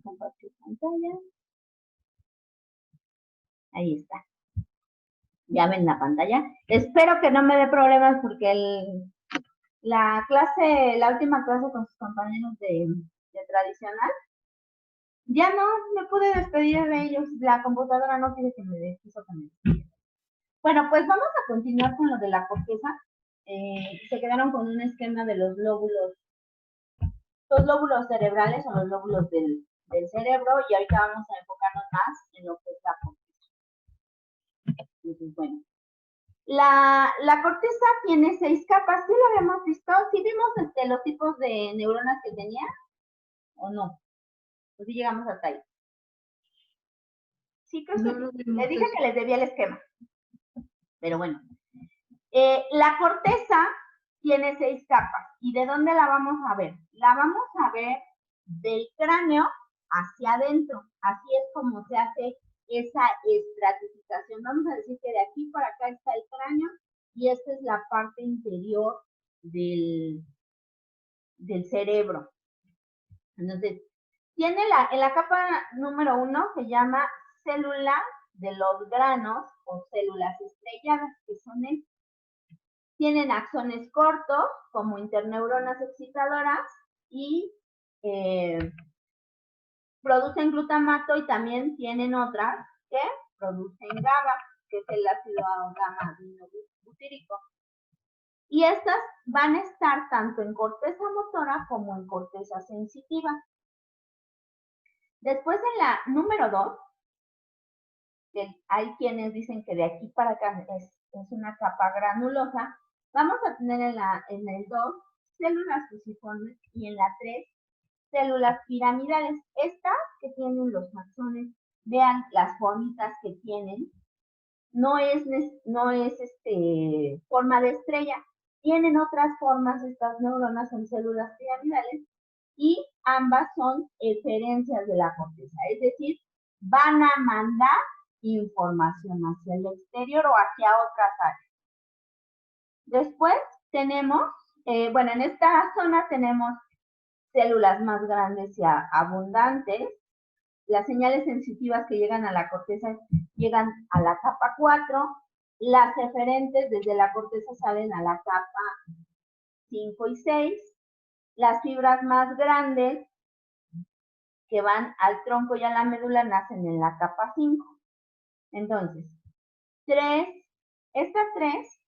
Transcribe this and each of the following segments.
Compartir pantalla. Ahí está. Ya ven la pantalla. Espero que no me dé problemas porque la última clase con sus compañeros de tradicional, ya no me pude despedir de ellos. La computadora no quiere que me despido con ellos. Bueno, pues vamos a continuar con lo de la corteza. Se quedaron con un esquema de los lóbulos cerebrales o los lóbulos del cerebro, y ahorita vamos a enfocarnos más en lo que es la corteza. Entonces, bueno, la corteza tiene 6 capas. ¿Sí lo habíamos visto? ¿Sí vimos los tipos de neuronas que tenía o no? Pues sí llegamos hasta ahí. Sí, creo que sí. Les dije que les debía el esquema. Pero bueno. La corteza tiene 6 capas. ¿Y de dónde la vamos a ver? La vamos a ver del cráneo hacia adentro. Así es como se hace esa estratificación. Vamos a decir que de aquí para acá está el cráneo y esta es la parte inferior del cerebro. Entonces, tiene en la capa número 1 se llama célula de los granos o células estrelladas, que son estas. Tienen axones cortos, como interneuronas excitadoras, y producen glutamato, y también tienen otras que producen GABA, que es el ácido gamma-aminobutírico. Y estas van a estar tanto en corteza motora como en corteza sensitiva. Después en la número 2, hay quienes dicen que de aquí para acá es una capa granulosa, vamos a tener en el 2 células fusiformes y en la 3 células piramidales. Estas que tienen los axones, vean las formitas que tienen, no es forma de estrella, tienen otras formas. Estas neuronas son células piramidales y ambas son eferencias de la corteza, es decir, van a mandar información hacia el exterior o hacia otras áreas. Después tenemos, bueno, en esta zona tenemos células más grandes y abundantes. Las señales sensitivas que llegan a la corteza llegan a la capa 4. Las eferentes desde la corteza salen a la capa 5 y 6. Las fibras más grandes que van al tronco y a la médula nacen en la capa 5. Entonces, esta 3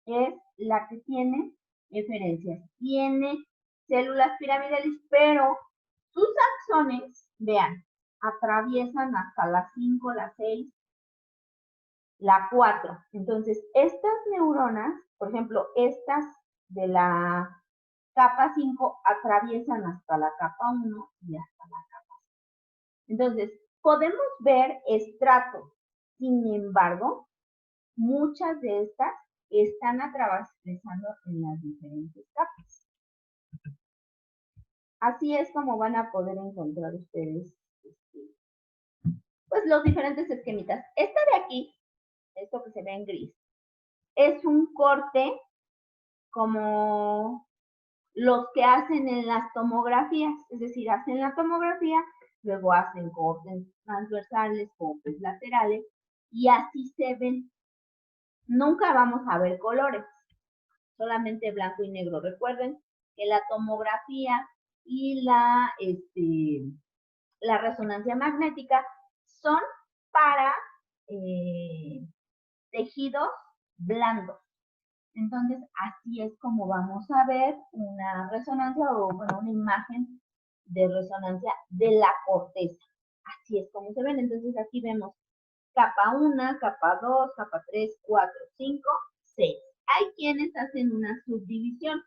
es la que tiene eferencias. Tiene células piramidales, pero sus axones, vean, atraviesan hasta la 5, la 6, la 4. Entonces, estas neuronas, por ejemplo, estas de la capa 5 atraviesan hasta la capa 1 y hasta la capa 6. Entonces, podemos ver estratos. Sin embargo, muchas de estas están atravesando en las diferentes capas. Así es como van a poder encontrar ustedes pues los diferentes esquemitas. Esta de aquí, esto que se ve en gris, es un corte como los que hacen en las tomografías, es decir, hacen la tomografía, luego hacen cortes transversales, cortes laterales, y así se ven. Nunca vamos a ver colores, solamente blanco y negro. Recuerden que la tomografía y la resonancia magnética son para tejidos blandos. Entonces, así es como vamos a ver una resonancia o, bueno, una imagen de resonancia de la corteza. Así es como se ven. Entonces, aquí vemos capa 1, capa 2, capa 3, 4, 5, 6. Hay quienes hacen una subdivisión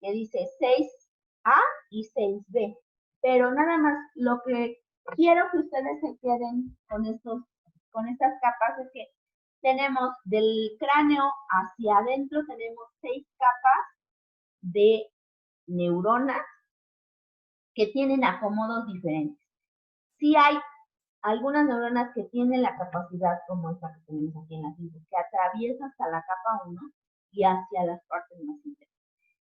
que dice 6A y 6B. Pero nada más lo que quiero que ustedes se queden con estas capas es que tenemos del cráneo hacia adentro, tenemos 6 capas de neuronas que tienen acomodos diferentes. Sí hay algunas neuronas que tienen la capacidad, como esta que tenemos aquí en la 5, que atraviesa hasta la capa 1 y hacia las partes más internas.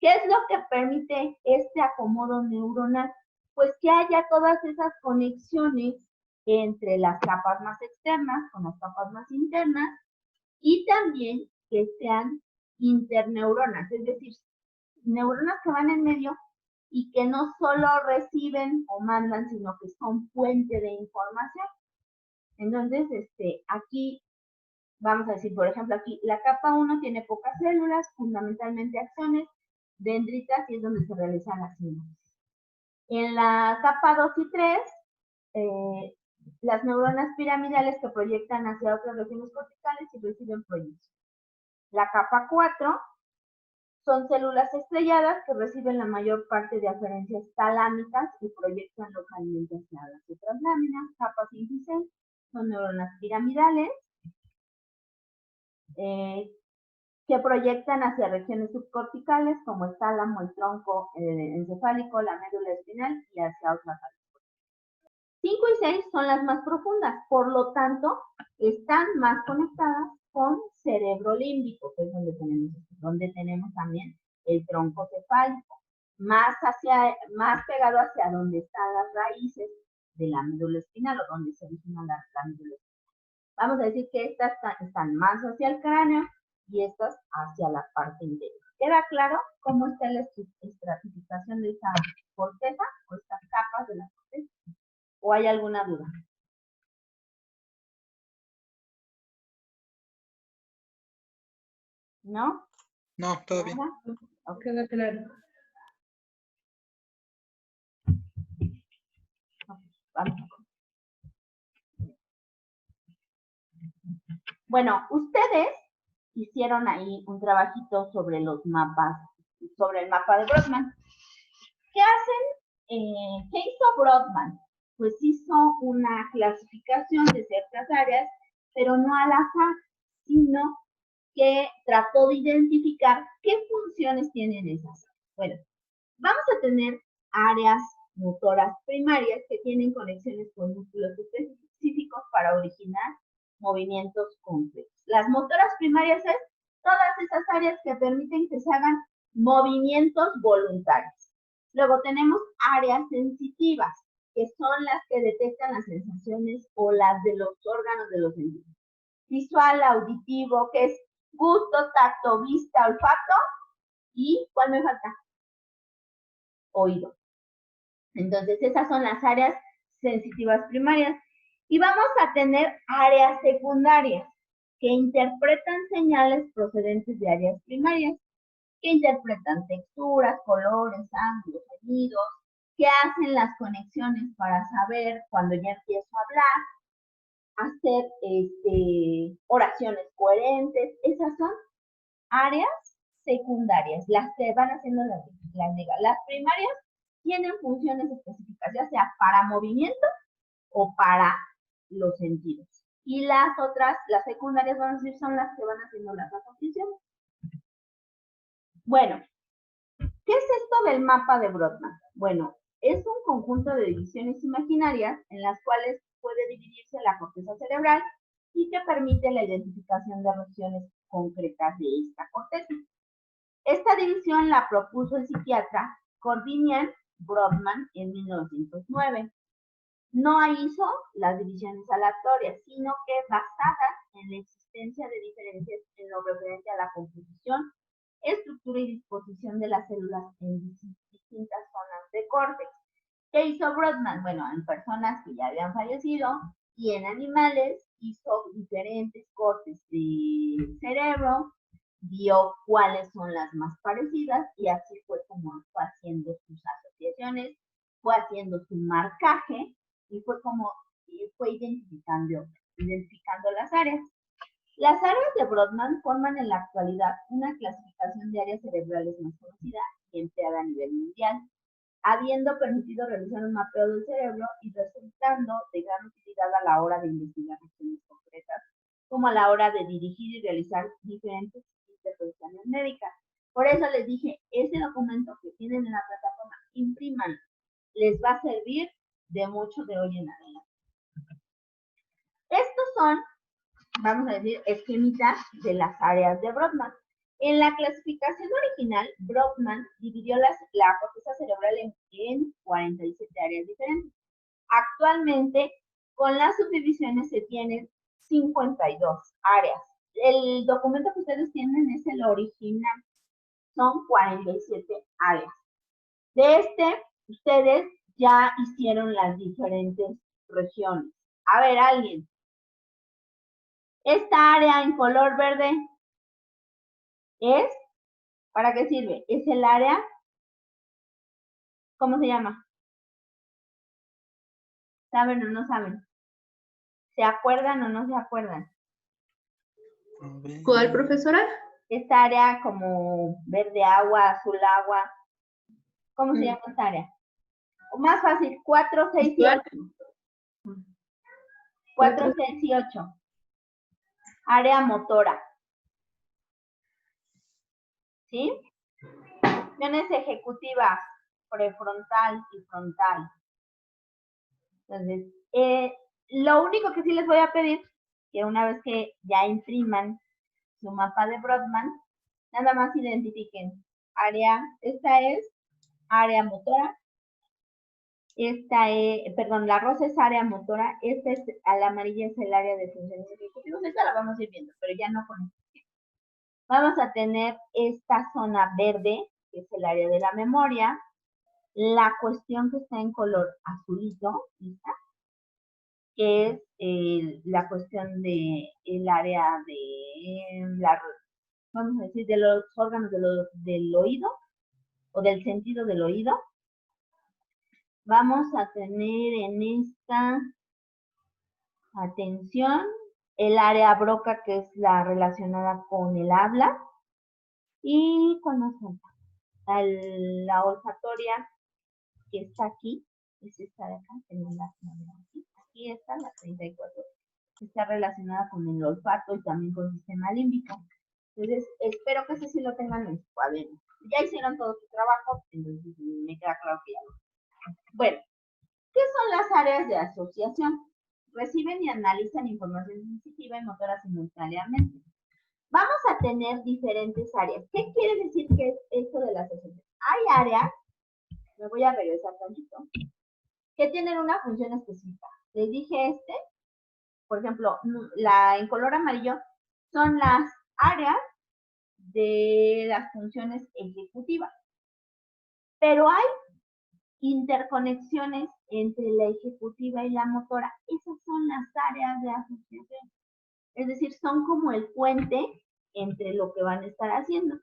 ¿Qué es lo que permite este acomodo neuronal? pues que haya todas esas conexiones entre las capas más externas con las capas más internas y también que sean interneuronas, es decir, neuronas que van en medio y que no solo reciben o mandan, sino que son fuente de información. Entonces, aquí vamos a decir, por ejemplo, aquí la capa 1 tiene pocas células, fundamentalmente axones, dendritas, y es donde se realizan las sinapsis. En la capa 2 y 3, las neuronas piramidales que proyectan hacia otras regiones corticales y reciben proyección. La capa 4 son células estrelladas que reciben la mayor parte de aferencias talámicas y proyectan localmente hacia las otras láminas. Capa 5 y 6 son neuronas piramidales que proyectan hacia regiones subcorticales como el tálamo, el tronco encefálico, la médula espinal y hacia otras áreas. 5 y 6 son las más profundas, por lo tanto, están más conectadas con cerebro límbico, que es donde tenemos también el tronco cefálico, más pegado hacia donde están las raíces de la médula espinal o donde se origina la médula espinal. Vamos a decir que estas están más hacia el cráneo y estas hacia la parte interior. ¿Queda claro cómo está la estratificación de esta corteza o estas capas de la corteza? ¿O hay alguna duda? ¿No? No, todo bien. Okay. Queda claro. Vamos. Bueno, ustedes hicieron ahí un trabajito sobre los mapas, sobre el mapa de Brodmann. ¿Qué hacen? ¿Qué hizo Brodmann? Pues hizo una clasificación de ciertas áreas, pero no al azar, sino que trató de identificar qué funciones tienen esas. Bueno, vamos a tener áreas motoras primarias que tienen conexiones con músculos específicos para originar movimientos concretos. Las motoras primarias es todas esas áreas que permiten que se hagan movimientos voluntarios. Luego tenemos áreas sensitivas, que son las que detectan las sensaciones o las de los órganos de los sentidos. Visual, auditivo, que es gusto, tacto, vista, olfato, y ¿cuál me falta? Oído. Entonces, esas son las áreas sensitivas primarias. Y vamos a tener áreas secundarias que interpretan señales procedentes de áreas primarias, que interpretan texturas, colores, ángulos, sonidos, que hacen las conexiones para saber cuando ya empiezo a hablar, hacer oraciones coherentes. Esas son áreas secundarias, las que van haciendo las primarias tienen funciones específicas, ya sea para movimiento o para los sentidos. Y las otras, las secundarias, vamos a decir, son las que van haciendo las otras funciones. Bueno, ¿qué es esto del mapa de Brodmann? Bueno, es un conjunto de divisiones imaginarias en las cuales puede dividirse la corteza cerebral y que permite la identificación de regiones concretas de esta corteza. Esta división la propuso el psiquiatra Korbinian Brodmann en 1909. No hizo las divisiones aleatorias, sino que basadas en la existencia de diferencias en lo referente a la composición, estructura y disposición de las células en distintas zonas de córtex. ¿Qué hizo Brodmann? Bueno, en personas que ya habían fallecido y en animales hizo diferentes cortes de cerebro, vio cuáles son las más parecidas y así fue como fue haciendo sus asociaciones, fue haciendo su marcaje y fue como fue identificando las áreas. Las áreas de Brodmann forman en la actualidad una clasificación de áreas cerebrales más conocida y empleada a nivel mundial, habiendo permitido realizar un mapeo del cerebro y resultando de gran utilidad a la hora de investigar cuestiones concretas, como a la hora de dirigir y realizar diferentes intervenciones médicas. Por eso les dije, ese documento que tienen en la plataforma, impriman, les va a servir de mucho de hoy en adelante. Estos son, vamos a decir, esquemitas de las áreas de Brodmann. En la clasificación original, Brodmann dividió la corteza cerebral en 47 áreas diferentes. Actualmente, con las subdivisiones se tienen 52 áreas. El documento que ustedes tienen es el original. Son 47 áreas. De ustedes ya hicieron las diferentes regiones. A ver, alguien. Esta área en color verde es, ¿para qué sirve? Es el área, ¿cómo se llama? ¿Saben o no saben? ¿Se acuerdan o no se acuerdan? ¿Cuál, profesora? Esta área como verde agua, azul agua. ¿Cómo se llama esta área? O más fácil, 4, 6 y 8. 4, 6 y 8. Área motora. ¿Sí? Funciones ejecutivas, prefrontal y frontal. Entonces, lo único que sí les voy a pedir, que una vez que ya impriman su mapa de Brodmann, nada más identifiquen área, esta es área motora, esta es, perdón, la rosa es área motora, esta es, a la amarilla es el área de funciones ejecutivas, esta la vamos a ir viendo, pero ya no con esto. Vamos a tener esta zona verde, que es el área de la memoria, la cuestión que está en color azulito, ¿lista? Que es la cuestión de el área de la, vamos a decir, de los órganos del oído o del sentido del oído. Vamos a tener en esta atención el área broca, que es la relacionada con el habla. Y con la olfatoria, que está aquí, es esta de acá, tenemos la aquí. Aquí está la 34, que está relacionada con el olfato y también con el sistema límbico. Entonces, espero que ese sí lo tengan en su cuaderno. Ya hicieron todo su trabajo, entonces me queda claro que ya lo. Bueno, ¿qué son las áreas de asociación? Reciben y analizan información sensitiva y motora simultáneamente. Vamos a tener diferentes áreas. ¿Qué quiere decir que es esto de la asociación? Hay áreas, me voy a regresar tantito, que tienen una función específica. Les dije por ejemplo, en color amarillo, son las áreas de las funciones ejecutivas. Pero hay interconexiones entre la ejecutiva y la motora. Esas son las áreas de asociación. Es decir, son como el puente entre lo que van a estar haciendo.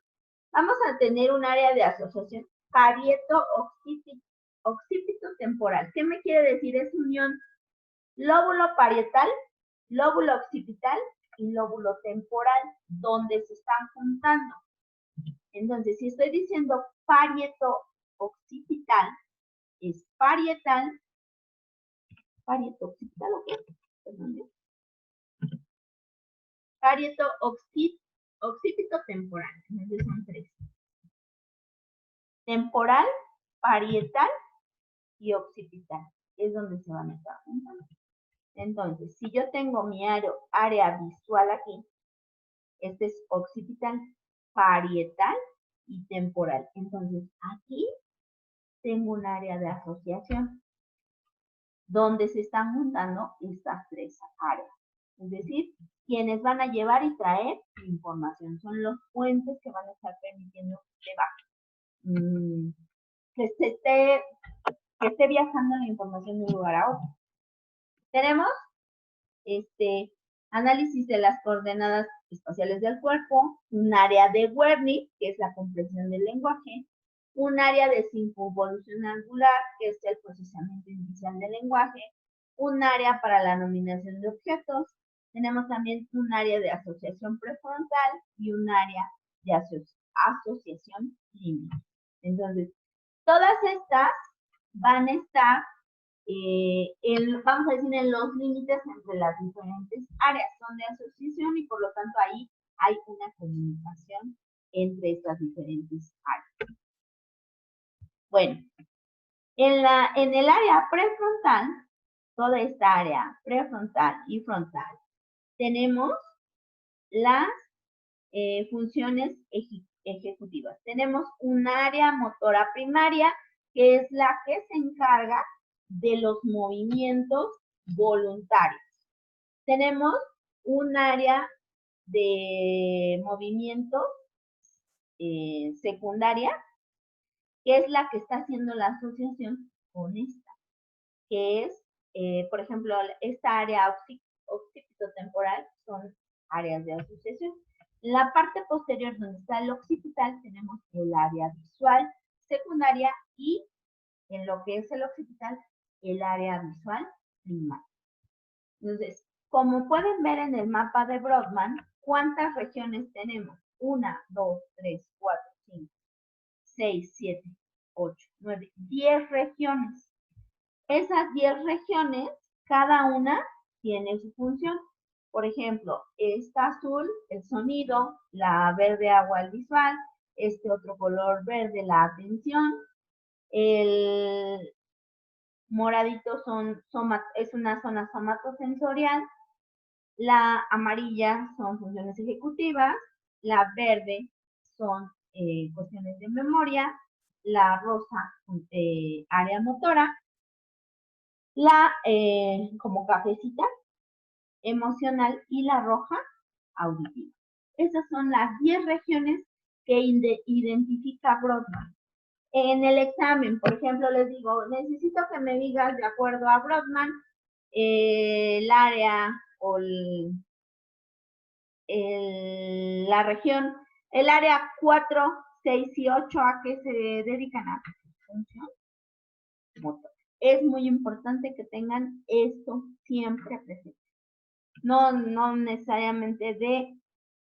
Vamos a tener un área de asociación parieto-occipito temporal. ¿Qué me quiere decir? Es unión lóbulo parietal, lóbulo occipital y lóbulo temporal, donde se están juntando. Entonces, si estoy diciendo parieto-occipital, es parietal, parieto-occipital, ¿o qué? Parieto-occipito temporal. Entonces son 3. Temporal, parietal y occipital. Es donde se van a estar juntando. Entonces, si yo tengo mi área visual aquí, este es occipital, parietal y temporal. Entonces, aquí tengo un área de asociación donde se están juntando estas 3 áreas. Es decir, quienes van a llevar y traer información son los puentes que van a estar permitiendo que esté viajando la información de un lugar a otro. Tenemos análisis de las coordenadas espaciales del cuerpo, un área de Wernicke, que es la comprensión del lenguaje, un área de circunvolución angular, que es el procesamiento inicial del lenguaje, un área para la nominación de objetos, tenemos también un área de asociación prefrontal y un área de asociación límbica. Entonces, todas estas van a estar vamos a decir, en los límites entre las diferentes áreas. Son de asociación y por lo tanto ahí hay una comunicación entre estas diferentes áreas. Bueno, en el área prefrontal, toda esta área prefrontal y frontal, tenemos las funciones ejecutivas. Tenemos un área motora primaria que es la que se encarga de los movimientos voluntarios. Tenemos un área de movimientos secundaria, que es la que está haciendo la asociación con esta, que es, por ejemplo, esta área occipitotemporal son áreas de asociación. En la parte posterior, donde está el occipital, tenemos el área visual secundaria y en lo que es el occipital, el área visual primaria. Entonces, como pueden ver en el mapa de Brodmann, ¿cuántas regiones tenemos? 1, 2, 3, 4, 5, 6, 7, 8, 9, 10 regiones. Esas 10 regiones, cada una tiene su función. Por ejemplo, esta azul, el sonido, la verde agua, el visual, este otro color verde, la atención, el moradito es una zona somatosensorial, la amarilla son funciones ejecutivas, la verde son cuestiones de memoria, la rosa área motora, la como cafecita emocional y la roja auditiva. Esas son las 10 regiones que identifica Brodmann. En el examen, por ejemplo, les digo, necesito que me digas de acuerdo a Brodmann el área o la región, el área 4, 6 y 8 a que se dedican a función motor. Es muy importante que tengan esto siempre presente. No necesariamente de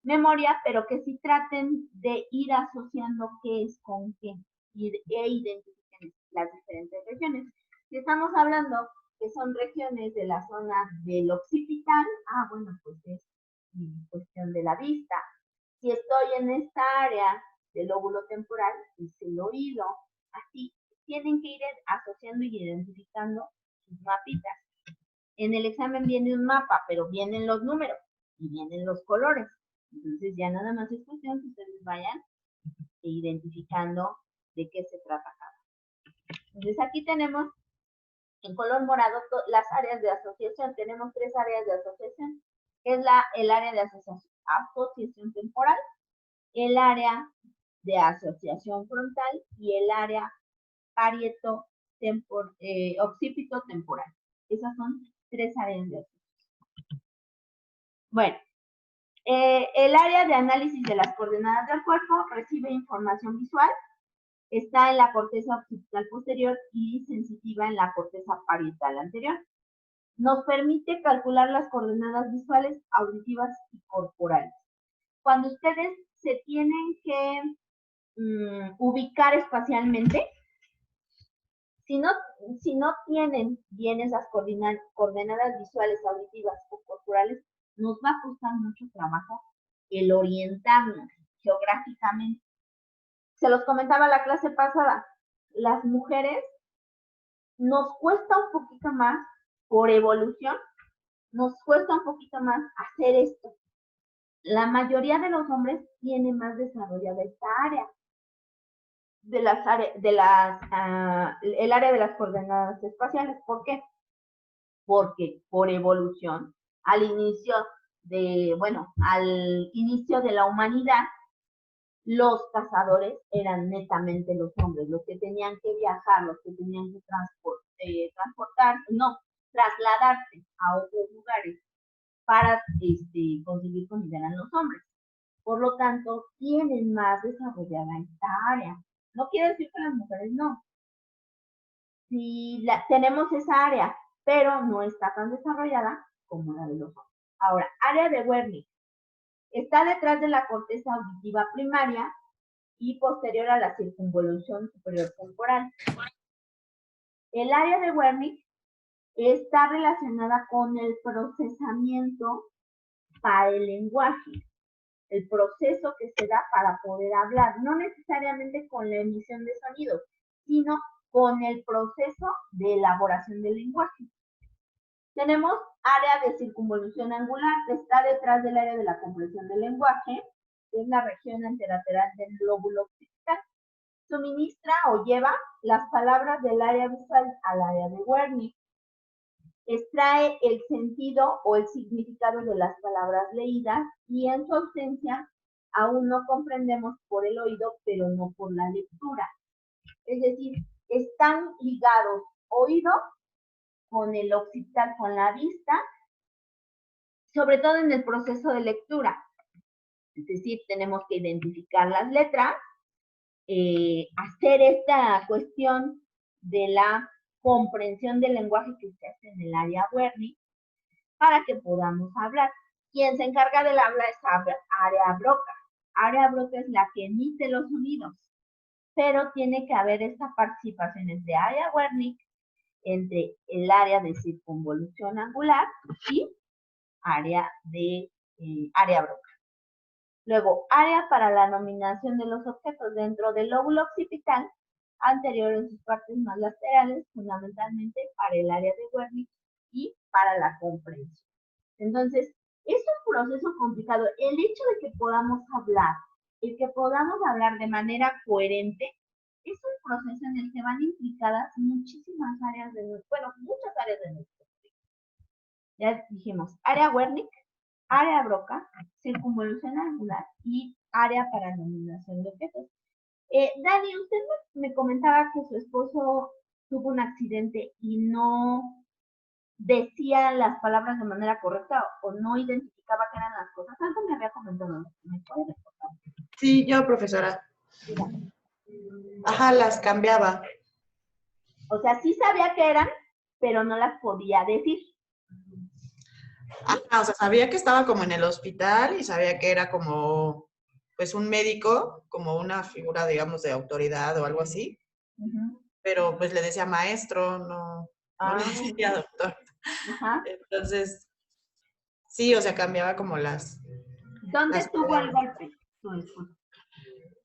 memoria, pero que sí traten de ir asociando qué es con qué e identifiquen las diferentes regiones. Si estamos hablando que son regiones de la zona del occipital, bueno, pues es cuestión de la vista. Si estoy en esta área del lóbulo temporal, es el oído. Así tienen que ir asociando y identificando sus mapitas. En el examen viene un mapa, pero vienen los números y vienen los colores. Entonces ya nada más es cuestión que ustedes vayan identificando de qué se trata cada. Entonces aquí tenemos en color morado las áreas de asociación. Tenemos 3 áreas de asociación, que es el área de asociación temporal, el área de asociación frontal y el área occipito temporal. Esas son 3 áreas de asociación. Bueno, el área de análisis de las coordenadas del cuerpo recibe información visual, está en la corteza occipital posterior y sensitiva en la corteza parietal anterior. Nos permite calcular las coordenadas visuales, auditivas y corporales. Cuando ustedes se tienen que ubicar espacialmente, si no tienen bien esas coordenadas visuales, auditivas o corporales, nos va a costar mucho trabajo el orientarnos geográficamente. Se los comentaba la clase pasada, las mujeres nos cuesta un poquito más, por evolución, nos cuesta un poquito más hacer esto. La mayoría de los hombres tiene más desarrollada esta área, el área de las coordenadas espaciales. ¿Por qué? Porque por evolución, al inicio de la humanidad, los cazadores eran netamente los hombres, los que tenían que viajar, los que tenían que trasladarse a otros lugares para conseguir comida, eran los hombres. Por lo tanto, tienen más desarrollada esta área. No quiere decir que las mujeres no. Sí, tenemos esa área, pero no está tan desarrollada como la de los hombres. Ahora, área de Wernicke. Está detrás de la corteza auditiva primaria y posterior a la circunvolución superior temporal. El área de Wernicke está relacionada con el procesamiento para el lenguaje, el proceso que se da para poder hablar, no necesariamente con la emisión de sonidos, sino con el proceso de elaboración del lenguaje. Tenemos área de circunvolución angular, que está detrás del área de la comprensión del lenguaje, que es la región anterolateral del lóbulo occipital. suministra o lleva las palabras del área visual al área de Wernicke. Extrae el sentido o el significado de las palabras leídas y en su ausencia aún no comprendemos por el oído, pero no por la lectura. Es decir, están ligados oído con el occipital, con la vista, sobre todo en el proceso de lectura. Es decir, tenemos que identificar las letras, hacer esta cuestión de la comprensión del lenguaje que se hace en el área Wernicke para que podamos hablar. Quien se encarga del habla es área Broca. Área Broca es la que emite los sonidos, pero tiene que haber esta participación entre área Wernicke, entre el área de circunvolución angular y área Broca. Luego, área para la nominación de los objetos dentro del lóbulo occipital, anterior en sus partes más laterales, fundamentalmente para el área de Wernicke y para la comprensión. Entonces, es un proceso complicado. El hecho de que podamos hablar, el que podamos hablar de manera coherente, es un proceso en el que van implicadas muchísimas áreas muchas áreas de nuestro cerebro. Ya dijimos, área Wernicke, área Broca, circunvolución angular y área para nominación de objetos. Dani, usted me comentaba que su esposo tuvo un accidente y no decía las palabras de manera correcta o no identificaba qué eran las cosas. Algo me había comentado. ¿Me puede recordar? Sí, yo, profesora. Ajá, las cambiaba. O sea, sí sabía qué eran, pero no las podía decir. Ajá, o sea, sabía que estaba como en el hospital y sabía que era como, pues, un médico, como una figura, digamos, de autoridad o algo así. Pero, pues, le decía maestro, no le decía doctor. Ajá. Entonces, sí, o sea, cambiaba como las ¿Dónde tuvo el golpe?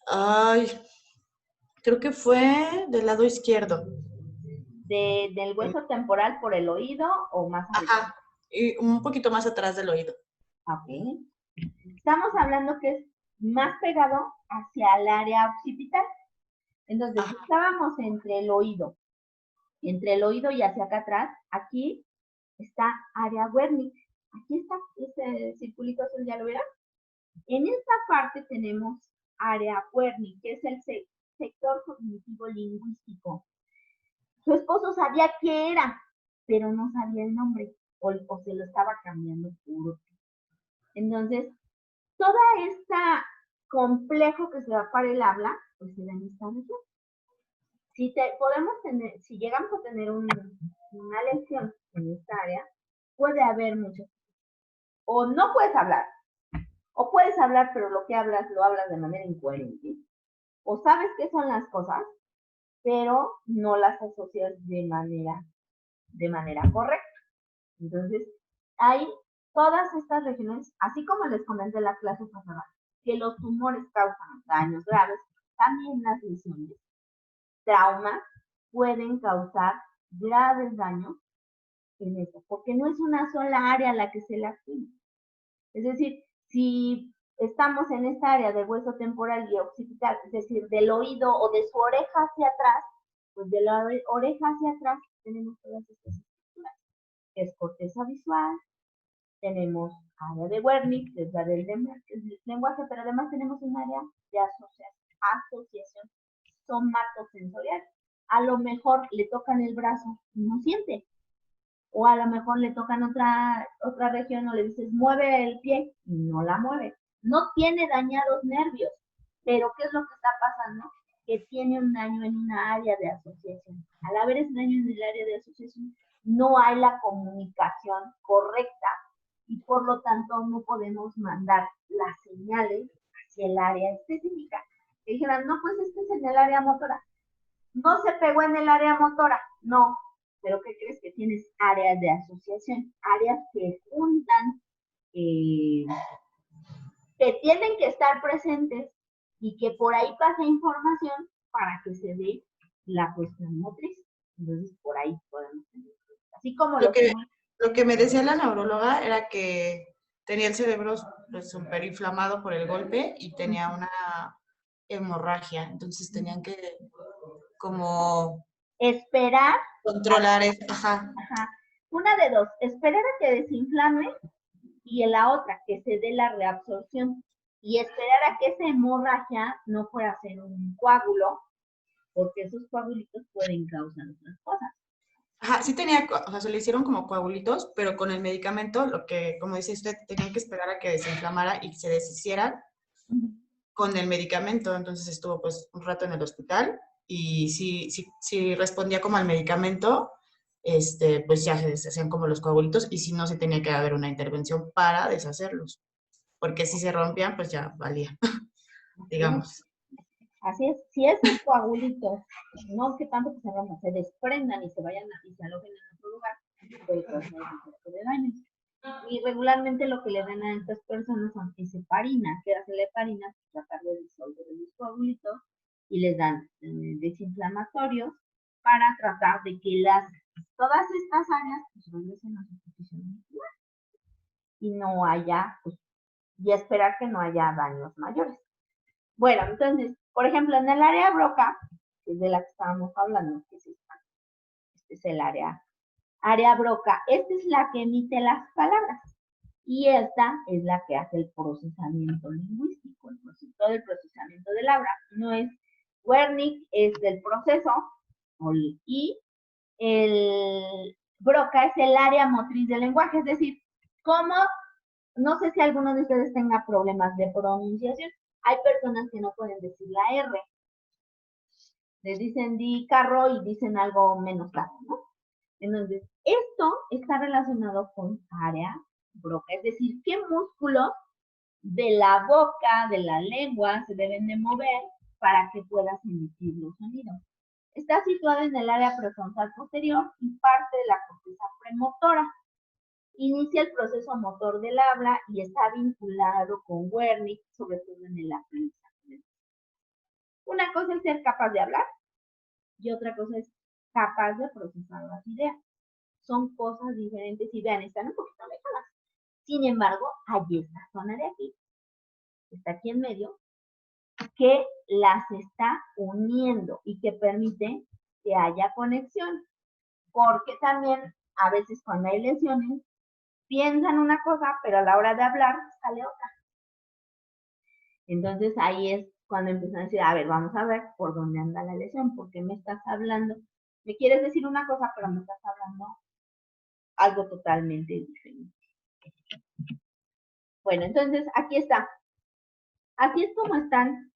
Ay, creo que fue del lado izquierdo. ¿Del hueso temporal por el oído o más arriba? Ajá, y un poquito más atrás del oído. Ok. Estamos hablando que es más pegado hacia el área occipital. Entonces, Ajá. estábamos entre el oído y hacia acá atrás. Aquí está área Wernicke. Aquí está este circulito azul, ¿ya lo verán? En esta parte tenemos área Wernicke, que es el sector cognitivo lingüístico. Su esposo sabía qué era, pero no sabía el nombre o se lo estaba cambiando por otro. Entonces, toda esta complejo que se da para el habla, pues se da en esta región. Si llegamos a tener una lesión en esta área, puede haber muchos. O no puedes hablar, o puedes hablar, pero lo que hablas lo hablas de manera incoherente. O sabes qué son las cosas, pero no las asocias de manera correcta. Entonces, hay todas estas regiones, así como les comenté en la clase pasada, que los tumores causan daños graves, también las lesiones, traumas, pueden causar graves daños en eso, porque no es una sola área la que se lastima. Es decir, si estamos en esta área del hueso temporal y occipital, es decir, del oído o de su oreja hacia atrás, pues de la oreja hacia atrás tenemos todas estas estructuras, que es corteza visual, tenemos área de Wernicke, que es la del lenguaje, pero además tenemos un área de asociación somatosensorial. A lo mejor le tocan el brazo y no siente, o a lo mejor le tocan otra región o le dices mueve el pie y no la mueve. No tiene dañados nervios, pero ¿qué es lo que está pasando? Que tiene un daño en una área de asociación. Al haber ese daño en el área de asociación, no hay la comunicación correcta y por lo tanto no podemos mandar las señales hacia el área específica. Que dijeran, no, pues este es en el área motora. No se pegó en el área motora, no, pero ¿qué crees? Que tienes áreas de asociación, áreas que juntan, que tienen que estar presentes y que por ahí pasa información para que se dé la cuestión motriz. Entonces, por ahí podemos tener. Así como Lo que me decía la neuróloga era que tenía el cerebro súper inflamado por el golpe y tenía hemorragia. Entonces tenían que como esperar. Controlar es, ajá. Ajá. Una de dos, esperar a que desinflame y en la otra, que se dé la reabsorción y esperar a que esa hemorragia no fuera a ser un coágulo, porque esos coagulitos pueden causar otras cosas. Ajá, sí tenía, o sea, se le hicieron como coagulitos, pero con el medicamento, lo que, como dice usted, tenían que esperar a que desinflamara y se deshicieran con el medicamento. Entonces estuvo pues un rato en el hospital y si respondía como al medicamento, pues ya se deshacían como los coagulitos y si no, se tenía que haber una intervención para deshacerlos, porque si se rompían, pues ya valía, digamos. Así es, si esos coagulitos, no que tanto que se rompan, se desprendan y se vayan y se alojen en otro lugar, puede causar un tipo de daños. Y regularmente lo que le dan a estas personas es heparina. ¿Qué hace la heparina? Tratar de disolver los coagulitos y les dan desinflamatorios para tratar de que todas estas áreas pues, regresen a su posición natural y no haya, pues, y esperar que no haya daños mayores. Bueno, entonces, por ejemplo, en el área Broca, que es de la que estábamos hablando, que es esta, este es el área Broca, esta es la que emite las palabras y esta es la que hace el procesamiento lingüístico, todo el procesamiento del habla. No es Wernicke, es del proceso, y el Broca es el área motriz del lenguaje, es decir, cómo, no sé si alguno de ustedes tenga problemas de pronunciación, hay personas que no pueden decir la R, les dicen di carro y dicen algo menos largo, ¿no? Entonces, esto está relacionado con área Broca, es decir, qué músculos de la boca, de la lengua, se deben de mover para que puedas emitir los sonidos. Está situado en el área prefrontal posterior y parte de la corteza premotora. Inicia el proceso motor del habla y está vinculado con Wernicke, sobre todo en el aprendizaje. Una cosa es ser capaz de hablar y otra cosa es capaz de procesar las ideas. Son cosas diferentes y vean, están un poquito alejadas. Sin embargo, hay esta zona de aquí, está aquí en medio, que las está uniendo y que permite que haya conexión. Porque también a veces cuando hay lesiones, piensan una cosa, pero a la hora de hablar sale otra. Entonces ahí es cuando empiezan a decir, a ver, vamos a ver por dónde anda la lesión, porque me estás hablando, me quieres decir una cosa, pero me estás hablando algo totalmente diferente. Bueno, entonces aquí está. Así es como están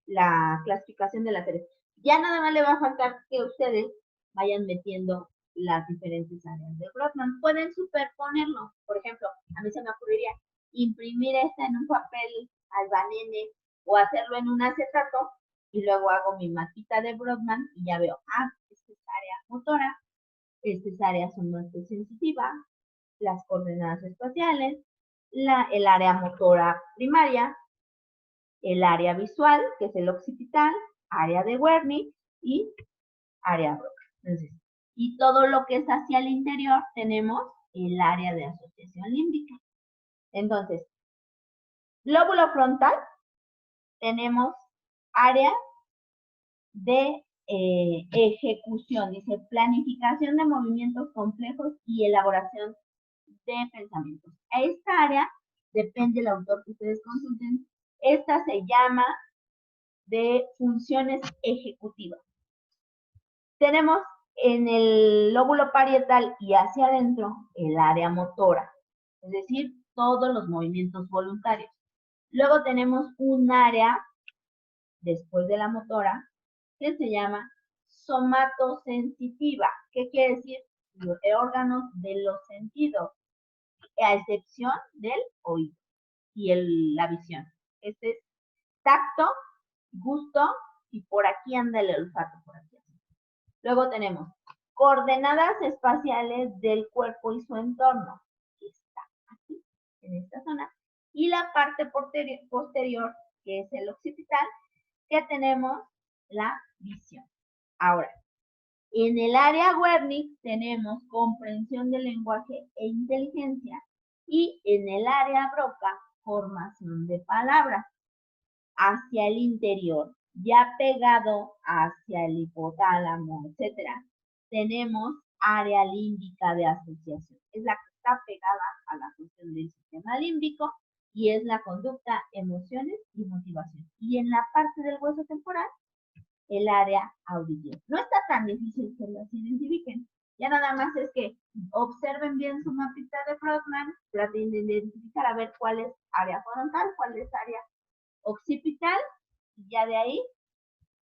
la clasificación de las series. Ya nada más le va a faltar que ustedes vayan metiendo las diferentes áreas de Brodmann. Pueden superponerlo. Por ejemplo, a mí se me ocurriría imprimir esta en un papel albanene o hacerlo en un acetato y luego hago mi mapita de Brodmann y ya veo, esta es área motora, esta es área somatosensitiva, las coordenadas espaciales, el área motora primaria, el área visual, que es el occipital, área de Wernicke y área Broca. Entonces, y todo lo que es hacia el interior tenemos el área de asociación límbica. Entonces, lóbulo frontal, tenemos área de ejecución, dice planificación de movimientos complejos y elaboración de pensamientos. A esta área, depende del autor que ustedes consulten, esta se llama de funciones ejecutivas. Tenemos en el lóbulo parietal y hacia adentro el área motora, es decir, todos los movimientos voluntarios. Luego tenemos un área, después de la motora, que se llama somatosensitiva. ¿Qué quiere decir? Los órganos de los sentidos, a excepción del oído y la visión. Este es tacto, gusto y por aquí anda el olfato, por aquí. Luego tenemos coordenadas espaciales del cuerpo y su entorno, que está aquí, en esta zona, y la parte posterior, que es el occipital, que tenemos la visión. Ahora, en el área Wernicke tenemos comprensión del lenguaje e inteligencia, y en el área Broca, formación de palabras. hacia el interior, ya pegado hacia el hipotálamo, etcétera, tenemos área límbica de asociación. Es la que está pegada a la función del sistema límbico y es la conducta, emociones y motivación. Y en la parte del hueso temporal, el área auditiva. No está tan difícil que las identifiquen. Ya nada más es que observen bien su mapita de Brodmann, traten de identificar a ver cuál es área frontal, cuál es área occipital, y ya de ahí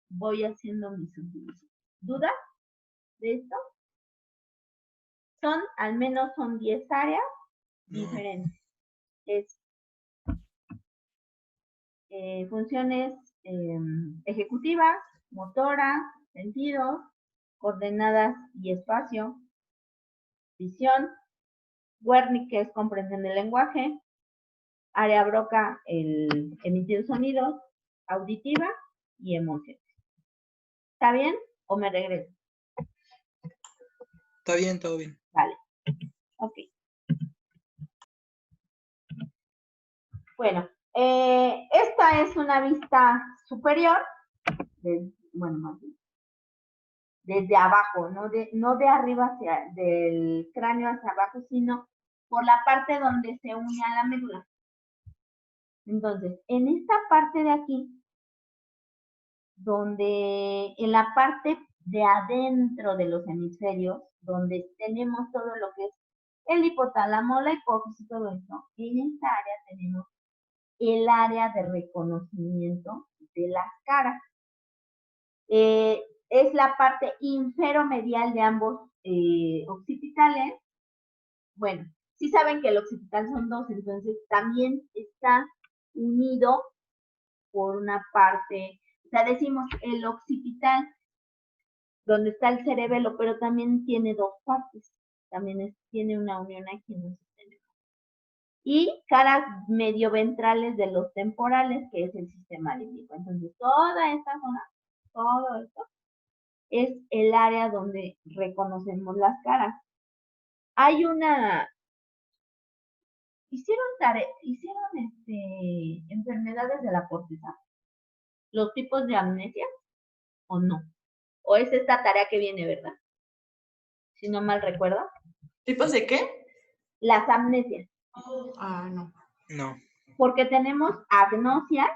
voy haciendo mis subdivisiones. ¿Dudas de esto? Al menos son 10 áreas diferentes. Es funciones ejecutivas, motoras, sentidos, coordenadas y espacio, visión, Wernicke, que es comprensión del lenguaje, área Broca, el emitir sonidos, auditiva y emociones. ¿Está bien o me regreso? Está bien, todo bien. Vale. Ok. Bueno, esta es una vista superior, bueno, más bien, desde abajo, no de arriba del cráneo hacia abajo, sino por la parte donde se une a la médula. Entonces, en esta parte de aquí, donde en la parte de adentro de los hemisferios, donde tenemos todo lo que es el hipotálamo, la hipófisis y todo eso, en esta área tenemos el área de reconocimiento de las caras. Es la parte inferomedial de ambos occipitales. Bueno, sí saben que el occipital son dos, entonces también está unido por una parte, o sea, decimos el occipital, donde está el cerebelo, pero también tiene dos partes, también tiene una unión aquí en el sistema. Y caras medio ventrales de los temporales, que es el sistema límbico. Entonces, toda esta zona, todo esto, es el área donde reconocemos las caras. Hay una... Hicieron enfermedades de la corteza, los tipos de amnesia, o no. O es esta tarea que viene, ¿verdad? Si no mal recuerdo. ¿Tipos de qué? Las amnesias. Ah, no. No. Porque tenemos agnosias,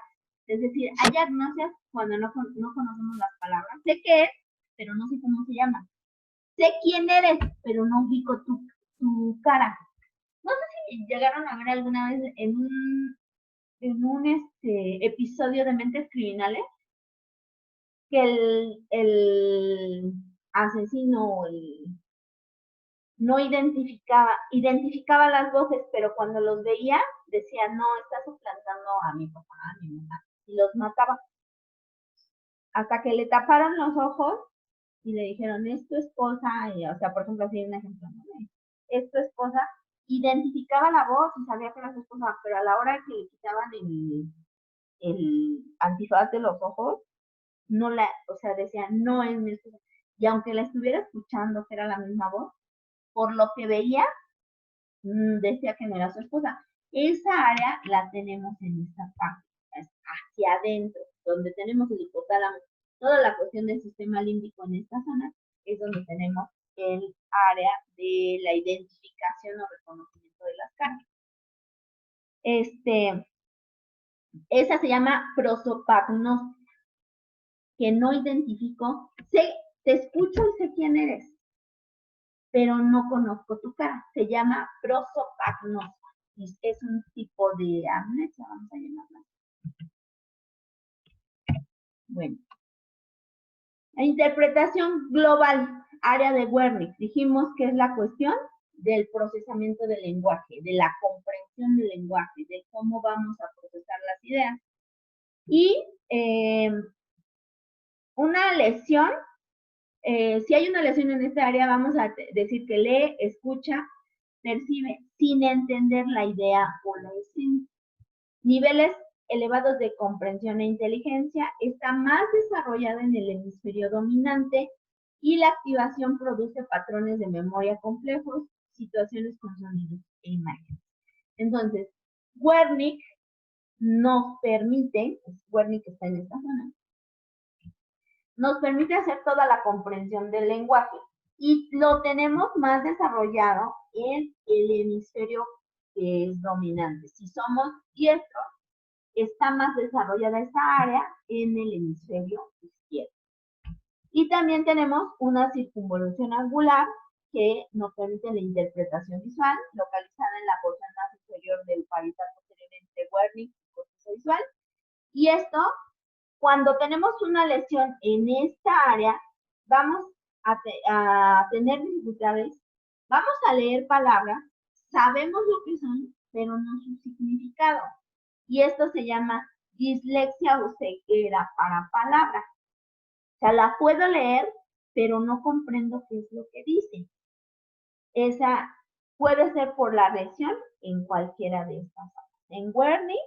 es decir, hay agnosias cuando no conocemos las palabras. Sé qué es, pero no sé cómo se llama. Sé quién eres, pero no ubico tu cara. No sé si llegaron a ver alguna vez en un episodio de Mentes Criminales que el asesino no identificaba las voces, pero cuando los veía decía, no, está suplantando a mi papá, a mi mamá, y los mataba. Hasta que le taparon los ojos y le dijeron, es tu esposa, o sea, por ejemplo, así hay un ejemplo, ¿no? Es tu esposa, identificaba la voz y sabía que era su esposa, pero a la hora que le quitaban el antifaz de los ojos, o sea, decía, no es mi esposa. Y aunque la estuviera escuchando, que era la misma voz, por lo que veía, decía que no era su esposa. Esa área la tenemos en esta parte, hacia adentro, donde tenemos el hipotálamo. Toda la cuestión del sistema límbico en esta zona es donde tenemos el área de la identificación o reconocimiento de las caras. Esa se llama prosopagnosia, que no identifico, te escucho y sé quién eres, pero no conozco tu cara. Se llama prosopagnosia. Es un tipo de amnesia, vamos a llamarla. Bueno. La interpretación global, área de Wernicke. Dijimos que es la cuestión del procesamiento del lenguaje, de la comprensión del lenguaje, de cómo vamos a procesar las ideas. Y una lesión, si hay una lesión en esta área, vamos a decir que lee, escucha, percibe, sin entender la idea o la esencia. Niveles elevados de comprensión e inteligencia está más desarrollada en el hemisferio dominante y la activación produce patrones de memoria complejos, situaciones con sonidos e imágenes. Entonces, Wernicke nos permite, Wernicke está en esta zona, nos permite hacer toda la comprensión del lenguaje y lo tenemos más desarrollado en el hemisferio que es dominante. Si somos diestros, está más desarrollada esta área en el hemisferio izquierdo. Y también tenemos una circunvolución angular que nos permite la interpretación visual, localizada en la porción más inferior del parietal posterior entre Wernicke y corteza visual. Y esto, cuando tenemos una lesión en esta área, vamos a tener dificultades, vamos a leer palabras, sabemos lo que son, pero no su significado. Y esto se llama dislexia o ceguera para palabras. O sea, la puedo leer, pero no comprendo qué es lo que dice. Esa puede ser por la lesión en cualquiera de estas áreas, en Wernicke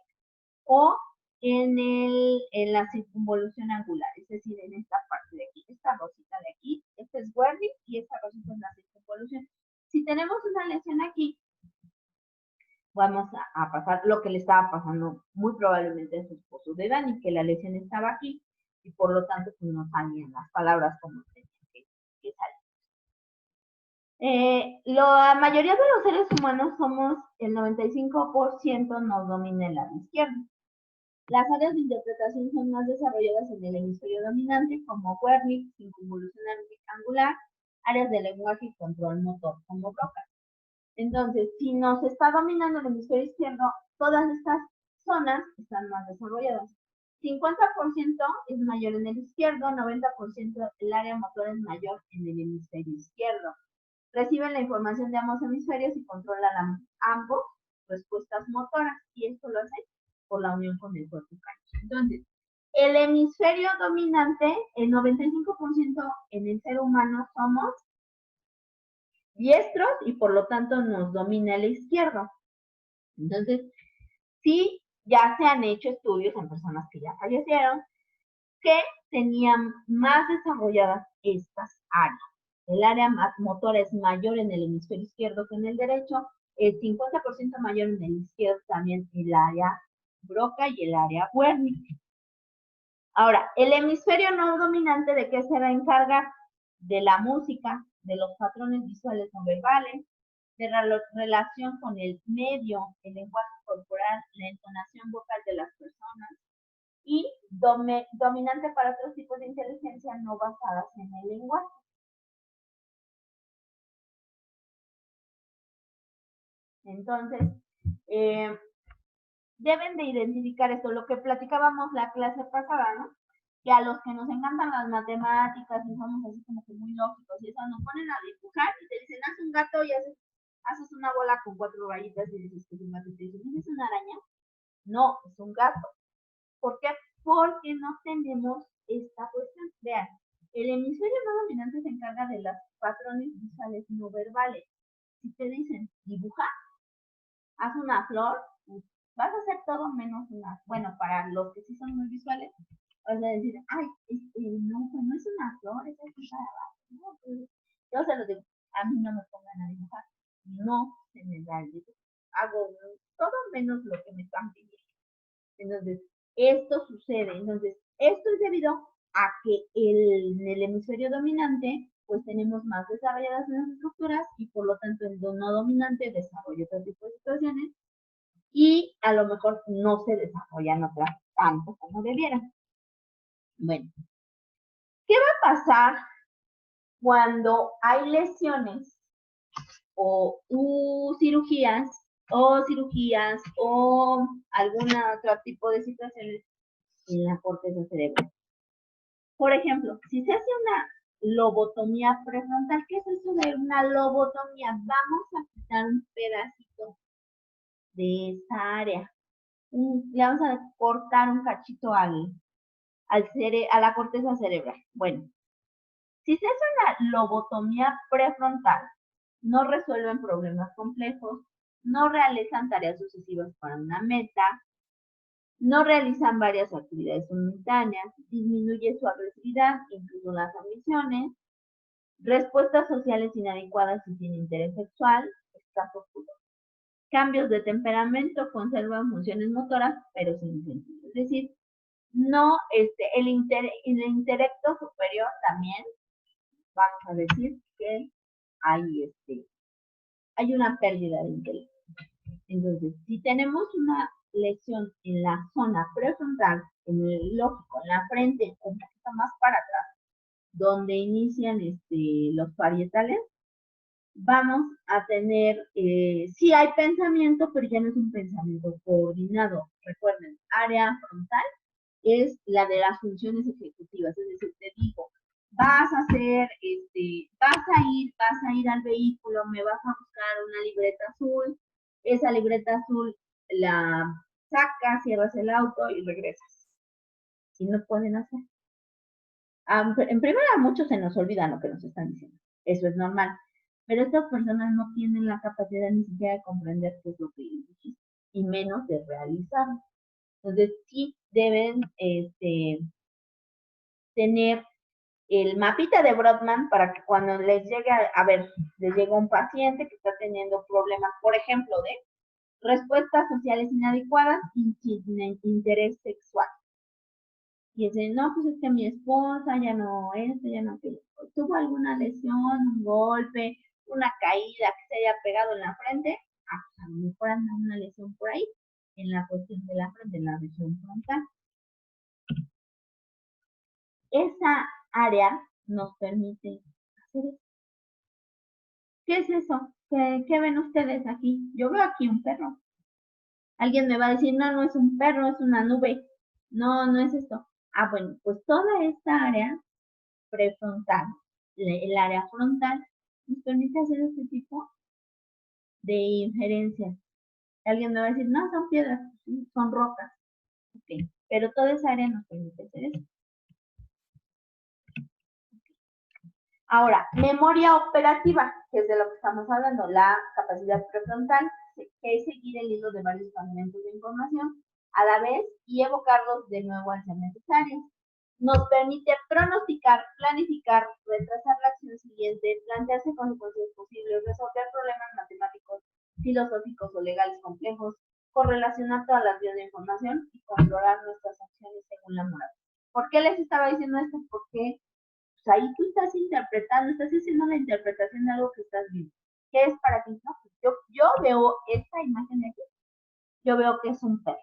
o en la circunvolución angular, es decir, en esta parte de aquí, esta rosita de aquí, este es Wernicke y esta rosita es la circunvolución. Si tenemos una lesión aquí, vamos a pasar lo que le estaba pasando muy probablemente a su esposo de Dani, que la lesión estaba aquí y por lo tanto pues, no salían las palabras como tenían que salir. La mayoría de los seres humanos somos, el 95% nos domina el lado izquierdo. Las áreas de interpretación son más desarrolladas en el hemisferio dominante, como Wernicke, circunvolución angular, áreas de lenguaje y control motor, como Broca. Entonces, si nos está dominando el hemisferio izquierdo, todas estas zonas están más desarrolladas. 50% es mayor en el izquierdo, 90% el área motora es mayor en el hemisferio izquierdo. Reciben la información de ambos hemisferios y controlan ambos respuestas motoras, y esto lo hace por la unión con el cuerpo cáncer. Entonces, el hemisferio dominante, el 95% en el ser humano somos diestros y por lo tanto nos domina el izquierdo. Entonces, sí, ya se han hecho estudios en personas que ya fallecieron que tenían más desarrolladas estas áreas. El área motora es mayor en el hemisferio izquierdo que en el derecho, el 50% mayor en el izquierdo también el área Broca y el área Wernicke. Ahora, el hemisferio no dominante, ¿de qué se va a encargar? De la música, de los patrones visuales no verbales, de la relación con el medio, el lenguaje corporal, la entonación vocal de las personas, y dominante para otros tipos de inteligencia no basadas en el lenguaje. Entonces, deben de identificar esto, lo que platicábamos la clase pasada, ¿no? Que a los que nos encantan las matemáticas y somos así como que muy lógicos y eso, nos ponen a dibujar y te dicen, haz un gato y haces una bola con 4 rayitas y dices que es un gato y te dicen, ¿es una araña? No, es un gato. ¿Por qué? Porque no tenemos esta cuestión. Vean, el hemisferio no dominante se encarga de los patrones visuales no verbales. Si te dicen dibuja, haz una flor, pues vas a hacer todo menos una. Bueno, para los que sí son muy visuales, vas a decir, ay, no, pues no es una flor, es un garabato. No, pues, yo se lo digo, a mí no me pongan a dibujar. No se me da el dibujo. Hago todo menos lo que me están pidiendo. Entonces, esto sucede. Entonces, esto es debido a que en el hemisferio dominante, pues tenemos más desarrolladas las estructuras y por lo tanto el no dominante desarrolla otro tipo de situaciones y a lo mejor no se desarrollan otras tanto como debieran. Bueno, ¿qué va a pasar cuando hay lesiones o cirugías o algún otro tipo de situaciones en la corteza cerebral? Por ejemplo, si se hace una lobotomía prefrontal, ¿qué es eso de una lobotomía? Vamos a quitar un pedacito de esa área. Le vamos a cortar un cachito a la corteza cerebral. Bueno, si se hace una lobotomía prefrontal, no resuelven problemas complejos, no realizan tareas sucesivas para una meta, no realizan varias actividades simultáneas, disminuye su agresividad, incluso las ambiciones, respuestas sociales inadecuadas si tiene interés sexual, escasos cambios de temperamento, conservan funciones motoras, pero sin sentido. Es decir, no, el intelecto superior también, vamos a decir que hay una pérdida de intelecto. Entonces, si tenemos una lesión en la zona prefrontal, en el lógico, en la frente, un poquito más para atrás, donde inician los parietales, vamos a tener, sí hay pensamiento, pero ya no es un pensamiento coordinado. Recuerden, área frontal es la de las funciones ejecutivas, es decir, te digo, vas a ir al vehículo, me vas a buscar una libreta azul, esa libreta azul la sacas, cierras el auto y regresas. Y no pueden hacer. En primera, a muchos se nos olvida lo que nos están diciendo. Eso es normal. Pero estas personas no tienen la capacidad ni siquiera de comprender qué es lo que dijiste, y menos de realizarlo. Entonces, sí deben tener el mapita de Brodmann para que cuando les llegue, les llega un paciente que está teniendo problemas, por ejemplo, de respuestas sociales inadecuadas y interés sexual. Y dicen, no, pues es que mi esposa ya no tuvo alguna lesión, un golpe, una caída que se haya pegado en la frente, a lo mejor anda una lesión por ahí, en la cuestión de la frente, en la región frontal. Esa área nos permite hacer eso. ¿Qué es eso? ¿Qué ven ustedes aquí? Yo veo aquí un perro. Alguien me va a decir, no, no es un perro, es una nube. No, no es esto. Ah, bueno, pues toda esta área prefrontal, el área frontal, nos permite hacer este tipo de injerencias. Alguien me va a decir, no, son piedras, son rocas. Okay. Pero toda esa área nos permite hacer eso. Ahora, memoria operativa, que es de lo que estamos hablando, la capacidad prefrontal, que es seguir el hilo de varios fragmentos de información a la vez y evocarlos de nuevo al ser necesarios. Nos permite pronosticar, planificar, retrasar la acción siguiente, plantearse consecuencias posibles, resolver problemas matemáticos, filosóficos o legales complejos, correlacionar todas las vías de información y controlar nuestras acciones según la moral. ¿Por qué les estaba diciendo esto? Porque pues ahí tú estás interpretando, estás haciendo la interpretación de algo que estás viendo. ¿Qué es para ti? No, pues yo veo esta imagen de aquí, yo veo que es un perro.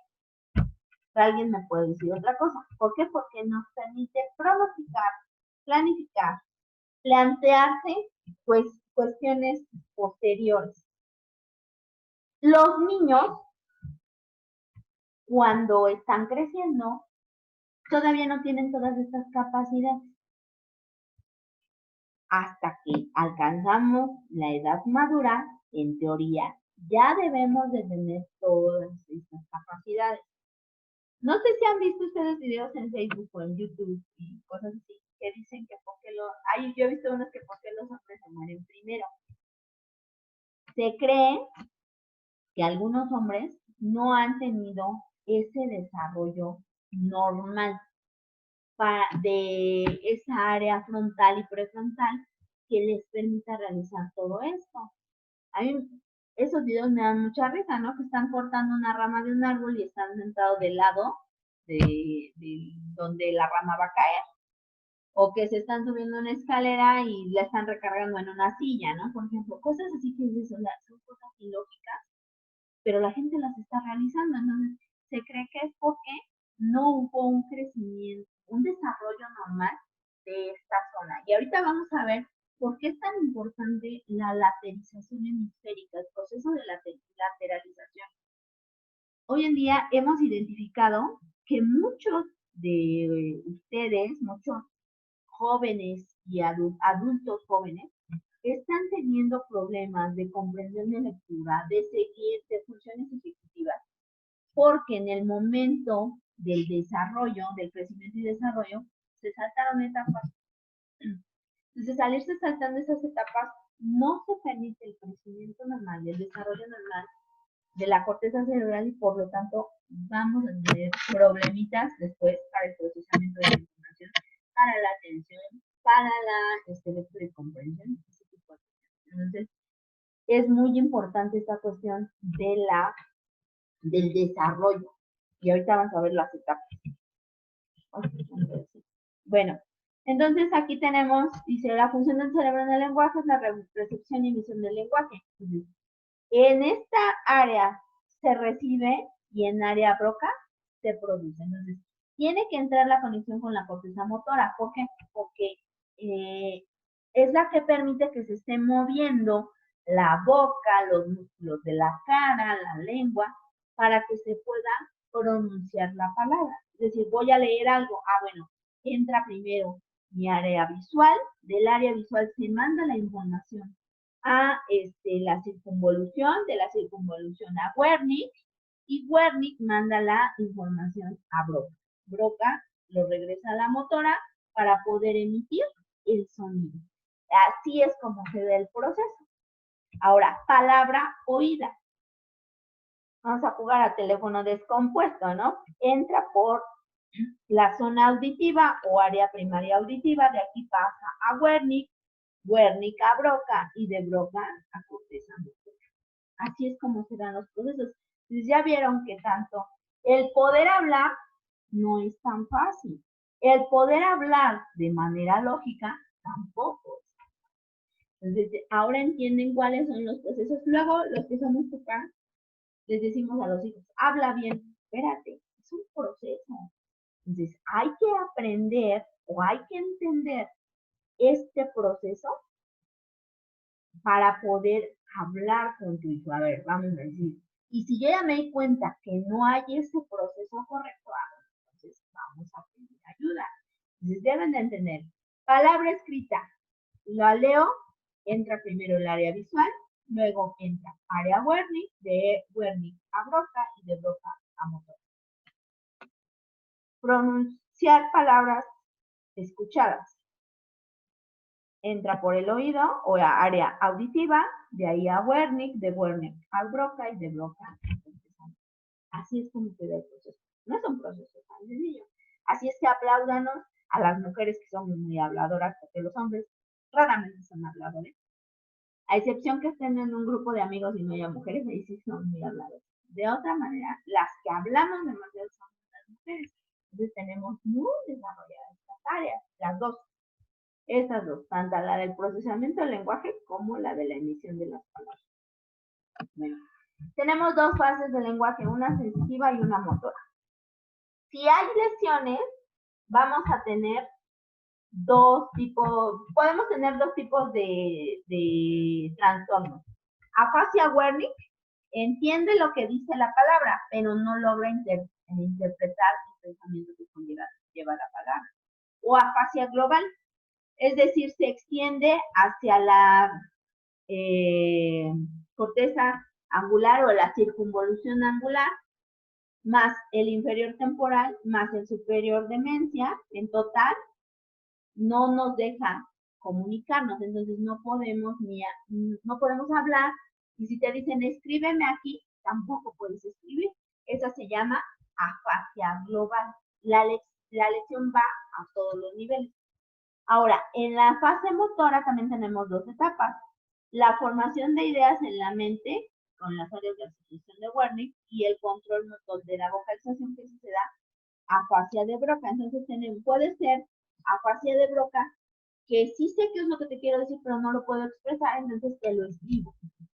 Alguien me puede decir otra cosa. ¿Por qué? Porque nos permite pronosticar, planificar, plantearse pues cuestiones posteriores. Los niños, cuando están creciendo, todavía no tienen todas estas capacidades. Hasta que alcanzamos la edad madura, en teoría, ya debemos de tener todas estas capacidades. No sé si han visto ustedes videos en Facebook o en YouTube y cosas así que dicen que yo he visto unos que porque los hombres se mueren primero. Se cree que algunos hombres no han tenido ese desarrollo normal de esa área frontal y prefrontal que les permita realizar todo esto. A mí esos videos me dan mucha risa, ¿no? Que están cortando una rama de un árbol y están sentados del lado de donde la rama va a caer. O que se están subiendo una escalera y la están recargando en una silla, ¿no? Por ejemplo, cosas así que dices, o sea, son cosas ilógicas, pero la gente las está realizando. Entonces, se cree que es porque no hubo un crecimiento, un desarrollo normal de esta zona. Y ahorita vamos a ver por qué es tan importante la lateralización hemisférica, el proceso de lateralización. Hoy en día hemos identificado que muchos de ustedes, muchos jóvenes y adultos jóvenes, están teniendo problemas de comprensión de lectura, de seguir, de funciones ejecutivas, porque en el momento del desarrollo, del crecimiento y desarrollo, se saltaron etapas. Entonces, al irse saltando esas etapas, no se permite el crecimiento normal, el desarrollo normal de la corteza cerebral y por lo tanto vamos a tener problemitas después para el procesamiento de la información, para la atención, para la lectura y comprensión, ese tipo de cosas. Entonces, es muy importante esta cuestión del desarrollo. Y ahorita vamos a ver las etapas. Bueno, entonces aquí tenemos, dice, la función del cerebro en el lenguaje es la recepción y emisión del lenguaje. Entonces, en esta área se recibe y en área Broca se produce. Entonces, tiene que entrar la conexión con la corteza motora. ¿Por qué? Porque es la que permite que se esté moviendo la boca, los músculos de la cara, la lengua, para que se pueda pronunciar la palabra. Es decir, voy a leer algo. Bueno, entra primero mi área visual. Del área visual se manda la información a la circunvolución, de la circunvolución a Wernicke, y Wernicke manda la información a Broca. Broca lo regresa a la motora para poder emitir el sonido. Así es como se da el proceso. Ahora, palabra oída. Vamos a jugar a teléfono descompuesto, ¿no? Entra por la zona auditiva o área primaria auditiva, de aquí pasa a Wernicke, Wernicke a Broca y de Broca a corteza motora. Así es como se dan los procesos. Entonces ya vieron que tanto el poder hablar no es tan fácil. El poder hablar de manera lógica tampoco. Entonces ahora entienden cuáles son los procesos. Luego los que somos papás les decimos a los hijos, habla bien. Espérate, es un proceso. Entonces hay que aprender o hay que entender este proceso para poder hablar con tu hijo. A ver, vamos a decir, y si yo ya me di cuenta que no hay ese proceso correcto, entonces vamos a pedir ayuda. Entonces deben de entender, palabra escrita, la leo, entra primero el área visual, luego entra área Wernicke, de Wernicke a Broca y de Broca a motor. Pronunciar palabras escuchadas. Entra por el oído o la área auditiva, de ahí a Wernicke, de Wernicke a Broca y de Broca a motor. Así es como se da el proceso. No es un proceso tan sencillo. Así es que apláudanos a las mujeres que son muy habladoras, porque los hombres raramente son habladores. A excepción que estén en un grupo de amigos y no haya mujeres, ahí sí son muy habladores. De otra manera, las que hablamos demasiado son las mujeres. Entonces tenemos muy desarrolladas estas áreas, las dos. Estas dos, tanto la del procesamiento del lenguaje como la de la emisión de las palabras. Bueno, tenemos dos fases del lenguaje, una sensitiva y una motora. Si hay lesiones, vamos a tener podemos tener dos tipos de trastornos. Afasia Wernicke entiende lo que dice la palabra, pero no logra interpretar el pensamiento que lleva la palabra. O afasia global, es decir, se extiende hacia la corteza angular o la circunvolución angular, más el inferior temporal, más el superior demencia. En total, no nos deja comunicarnos, entonces no podemos hablar, y si te dicen escríbeme aquí, tampoco puedes escribir. Esa se llama afasia global. La lesión va a todos los niveles. Ahora, en la fase motora también tenemos dos etapas. La formación de ideas en la mente, con las áreas de asociación de Wernicke, y el control motor de la vocalización, que se da afasia de Broca. Entonces puede ser afasia de Broca, que sí sé qué es lo que te quiero decir, pero no lo puedo expresar, entonces te lo escribo,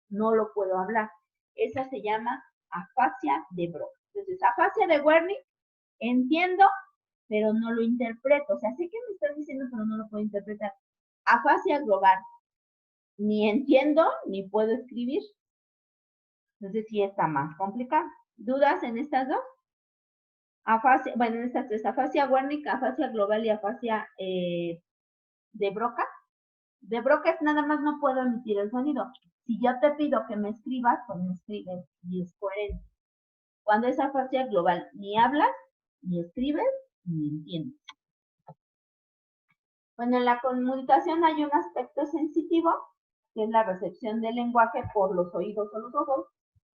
no lo puedo hablar. Esa se llama afasia de Broca. Entonces, afasia de Wernicke, entiendo, pero no lo interpreto. O sea, sé que me estás diciendo, pero no lo puedo interpretar. Afasia global, ni entiendo, ni puedo escribir. Entonces, sí está más complicado. ¿Dudas en estas dos? Afasia, bueno, en estas tres, afasia Wernicke, afasia global y afasia de Broca. De Broca es nada más no puedo emitir el sonido. Si yo te pido que me escribas, pues me escribes y es coherente. Cuando es afasia global, ni hablas, ni escribes, ni entiendes. Bueno, en la comunicación hay un aspecto sensitivo, que es la recepción del lenguaje por los oídos o los ojos,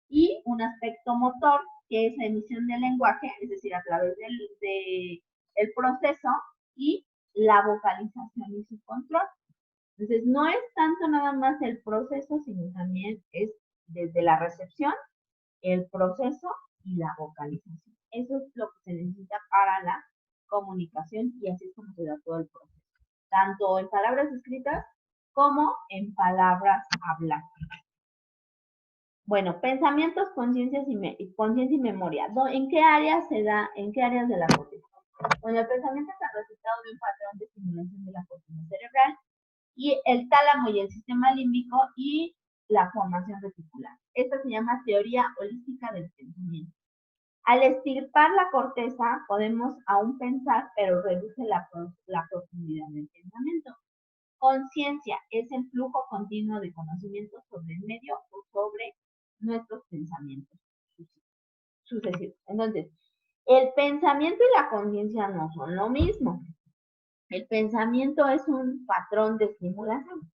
y un aspecto motor, que es la emisión del lenguaje, es decir, a través del proceso, y la vocalización y su control. Entonces, no es tanto nada más el proceso, sino también es desde la recepción, el proceso y la vocalización. Eso es lo que se necesita para la comunicación y así es como se da todo el proceso, tanto en palabras escritas como en palabras habladas. Bueno, pensamientos, conciencia y memoria. ¿En qué áreas se da, en qué áreas de la corteza? Bueno, el pensamiento es el resultado de un patrón de estimulación de la corteza cerebral y el tálamo y el sistema límbico y la formación reticular. Esta se llama teoría holística del pensamiento. Al extirpar la corteza, podemos aún pensar, pero reduce la profundidad del pensamiento. Conciencia es el flujo continuo de conocimiento sobre el medio o sobre nuestros pensamientos sucesivos. Entonces, el pensamiento y la conciencia no son lo mismo. El pensamiento es un patrón de estimulación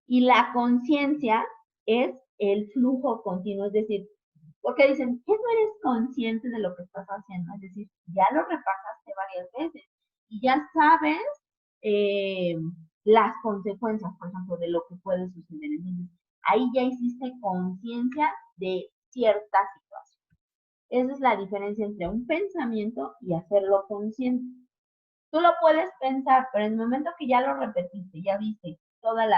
y la conciencia es el flujo continuo, es decir, porque dicen, ¿qué no eres consciente de lo que estás haciendo? Es decir, ya lo repasaste varias veces y ya sabes las consecuencias, por ejemplo, de lo que puede suceder. Entonces, ahí ya hiciste conciencia de cierta situación. Esa es la diferencia entre un pensamiento y hacerlo consciente. Tú lo puedes pensar, pero en el momento que ya lo repetiste, ya viste todas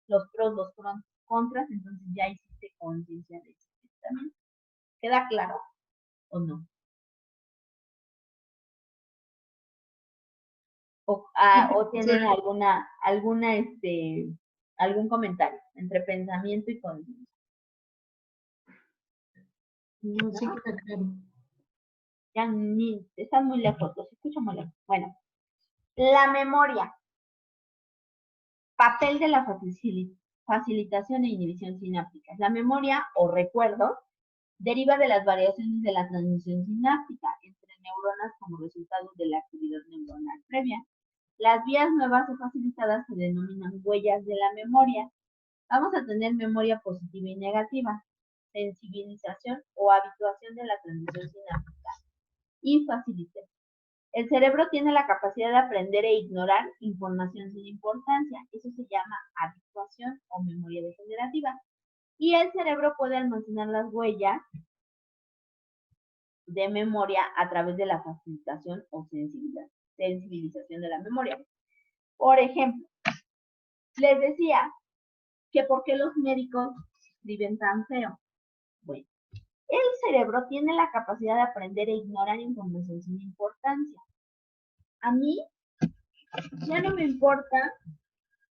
los pros, los contras, entonces ya hiciste conciencia de eso. ¿También queda claro o no? O tienen algún comentario entre pensamiento y conciencia. No, sí queda claro. Ya están muy lejos, los escucho muy lejos. Bueno, la memoria. Papel de la facilitación e inhibición sináptica. La memoria o recuerdo deriva de las variaciones de la transmisión sináptica entre neuronas como resultado de la actividad neuronal previa. Las vías nuevas o facilitadas se denominan huellas de la memoria. Vamos a tener memoria positiva y negativa, sensibilización o habituación de la transmisión sináptica y facilitación. El cerebro tiene la capacidad de aprender e ignorar información sin importancia. Eso se llama habituación o memoria degenerativa. Y el cerebro puede almacenar las huellas de memoria a través de la facilitación o sensibilización de la memoria. Por ejemplo, les decía que por qué los médicos escriben tan feo. Bueno, el cerebro tiene la capacidad de aprender e ignorar información sin importancia. A mí ya no me importa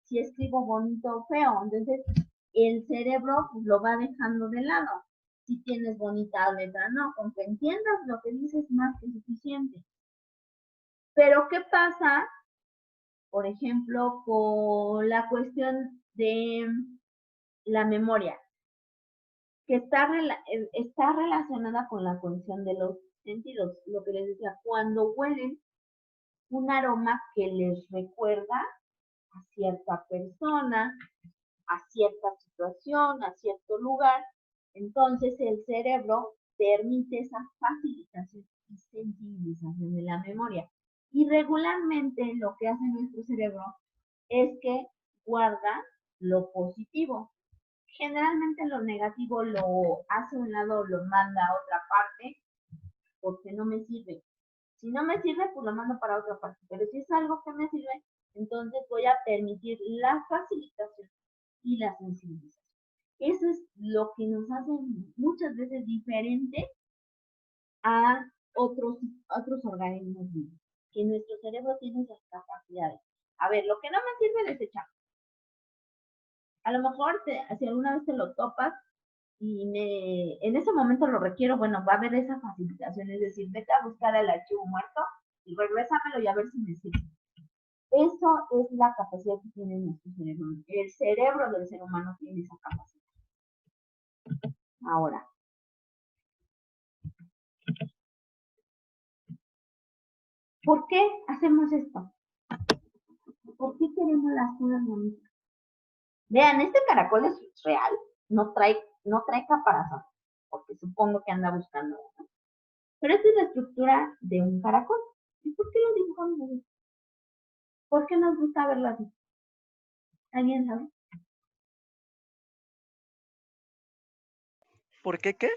si escribo bonito o feo, entonces el cerebro pues, lo va dejando de lado. Si tienes bonita letra, no, con que entiendas lo que dices más que suficiente. Pero ¿qué pasa, por ejemplo, con la cuestión de la memoria? Que está relacionada con la condición de los sentidos. Lo que les decía, cuando huelen un aroma que les recuerda a cierta persona, a cierta situación, a cierto lugar, entonces el cerebro permite esa facilitación y sensibilización de la memoria. Y regularmente lo que hace nuestro cerebro es que guarda lo positivo. Generalmente lo negativo lo hace a un lado, lo manda a otra parte, porque no me sirve. Si no me sirve, pues lo mando para otra parte. Pero si es algo que me sirve, entonces voy a permitir la facilitación y la sensibilización. Eso es lo que nos hace muchas veces diferente a otros organismos vivos, que nuestro cerebro tiene esas capacidades. A ver, lo que no me sirve, desechamos. A lo mejor, si alguna vez te lo topas y en ese momento lo requiero, bueno, va a haber esa facilitación, es decir, vete a buscar el archivo muerto y regrésamelo y a ver si me sirve. Eso es la capacidad que tiene nuestro cerebro. El cerebro del ser humano tiene esa capacidad. Ahora, ¿por qué hacemos esto? ¿Por qué queremos las cosas bonitas? Vean, este caracol es real, no trae caparazón, porque supongo que anda buscando uno. Pero esta es la estructura de un caracol. ¿Y por qué lo dibujamos así? ¿Por qué nos gusta verlo así? ¿Alguien sabe? ¿Por qué qué?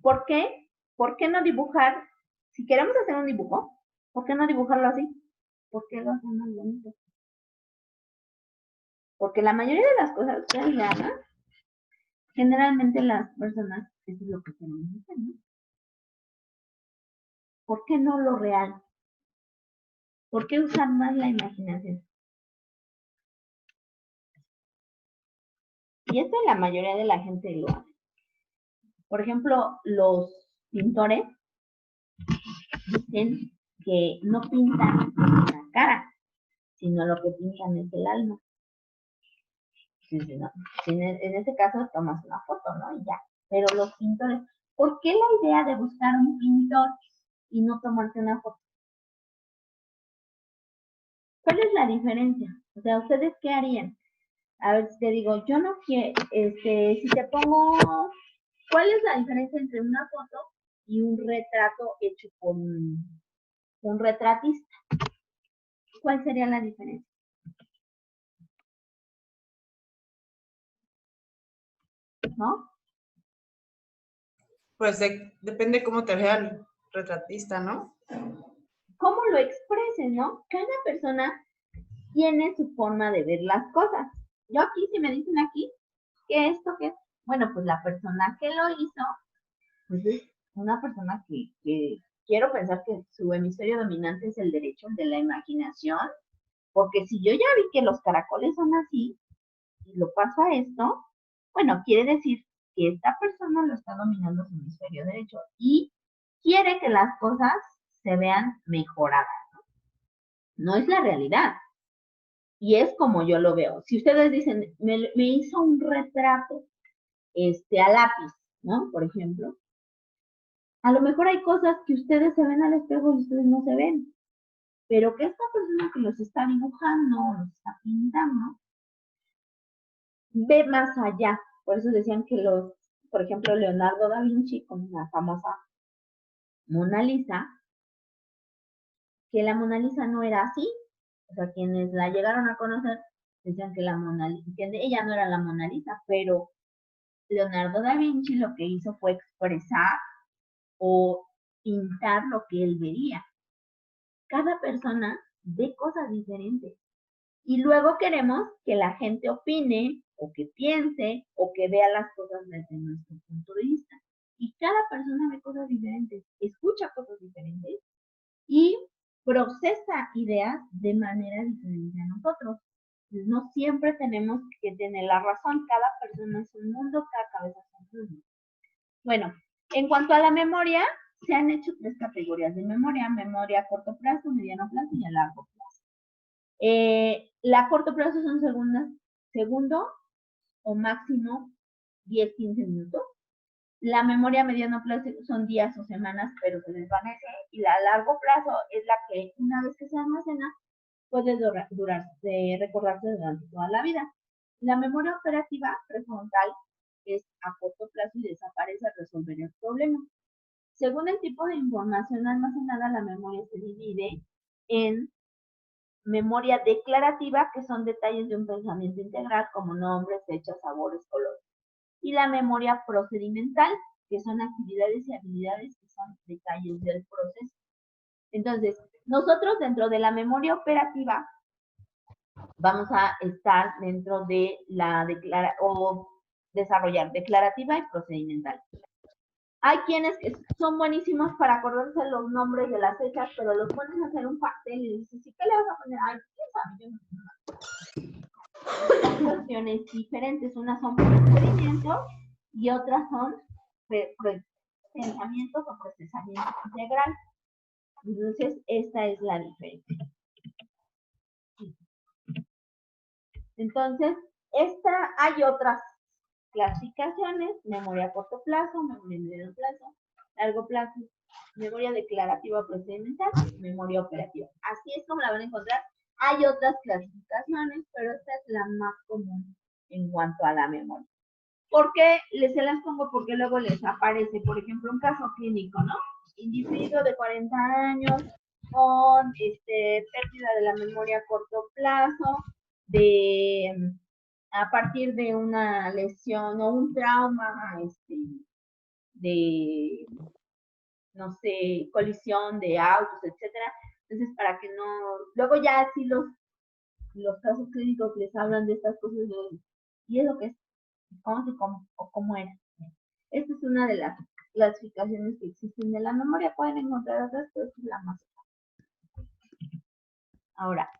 ¿Por qué? ¿Por qué no dibujar? Si queremos hacer un dibujo, ¿por qué no dibujarlo así? ¿Por qué lo hacemos bonito? Porque la mayoría de las cosas que hagan, generalmente las personas, eso es lo que queremos hacer, ¿no? ¿Por qué no lo real? ¿Por qué usar más la imaginación? Y esto la mayoría de la gente lo hace. Por ejemplo, los pintores dicen que no pintan la cara, sino lo que pintan es el alma. En ese caso tomas una foto, ¿no? Y ya. Pero los pintores, ¿por qué la idea de buscar un pintor y no tomarte una foto? ¿Cuál es la diferencia? O sea, ¿ustedes qué harían? A ver si te digo, yo no quiero, si te pongo, ¿cuál es la diferencia entre una foto y un retrato hecho por un retratista? ¿Cuál sería la diferencia? ¿No? Pues depende cómo te vea el retratista, ¿no? ¿Cómo lo expresen, no? Cada persona tiene su forma de ver las cosas. Yo aquí, si me dicen aquí, ¿qué es esto? ¿Qué es? Bueno, pues la persona que lo hizo, pues es una persona que quiero pensar que su hemisferio dominante es el derecho, el de la imaginación, porque si yo ya vi que los caracoles son así, y lo paso a esto, bueno, quiere decir que esta persona lo está dominando su hemisferio derecho y quiere que las cosas se vean mejoradas. No es la realidad. Y es como yo lo veo. Si ustedes dicen, me hizo un retrato a lápiz, ¿no? Por ejemplo, a lo mejor hay cosas que ustedes se ven al espejo y ustedes no se ven, pero que esta persona que los está dibujando, los está pintando, ve más allá. Por eso decían que por ejemplo, Leonardo da Vinci, con la famosa Mona Lisa, que la Mona Lisa no era así. O sea, quienes la llegaron a conocer decían que ella no era la Mona Lisa, pero Leonardo da Vinci lo que hizo fue expresar o pintar lo que él veía. Cada persona ve cosas diferentes. Y luego queremos que la gente opine o que piense o que vea las cosas desde nuestro punto de vista. Y cada persona ve cosas diferentes, escucha cosas diferentes y procesa ideas de manera diferente a nosotros. No siempre tenemos que tener la razón. Cada persona es un mundo, cada cabeza es un mundo. Bueno, en cuanto a la memoria, se han hecho 3 categorías de memoria: memoria a corto plazo, mediano plazo y a largo plazo. La corto plazo son segundos o máximo 10-15 minutos. La memoria a mediano plazo son días o semanas, pero se desvanece. Y la a largo plazo es la que, una vez que se almacena, puede recordarse durante toda la vida. La memoria operativa prefrontal es a corto plazo y desaparece al resolver el problema. Según el tipo de información almacenada, la memoria se divide en memoria declarativa, que son detalles de un pensamiento integral, como nombres, fechas, sabores, colores. Y la memoria procedimental, que son actividades y habilidades que son detalles del proceso. Entonces, nosotros dentro de la memoria operativa vamos a estar dentro de la desarrollar declarativa y procedimental. Hay quienes que son buenísimos para acordarse los nombres de las fechas, pero los ponen a hacer un pastel y dices, ¿sí qué le vas a poner? Ay, ¿quién sabe? Yo no sé. Opciones diferentes, unas son procedimientos y otras son pensamientos o procesamiento integral. Entonces, esta es la diferencia. Entonces, hay otras clasificaciones: memoria a corto plazo, memoria a mediano plazo, largo plazo, memoria declarativa procedimental, memoria operativa. Así es como la van a encontrar. Hay otras clasificaciones, pero esta es la más común en cuanto a la memoria. ¿Por qué se las pongo? Porque luego les aparece, por ejemplo, un caso clínico, ¿no? Individuo de 40 años con pérdida de la memoria a corto plazo, de a partir de una lesión o un trauma, de, no sé, colisión de autos, etcétera. Entonces, para que no, luego ya sí los casos clínicos les hablan de estas cosas, y es lo que es, cómo era. Esta es una de las clasificaciones que existen de la memoria. Pueden encontrar otras, pero esta es la más. Ahora,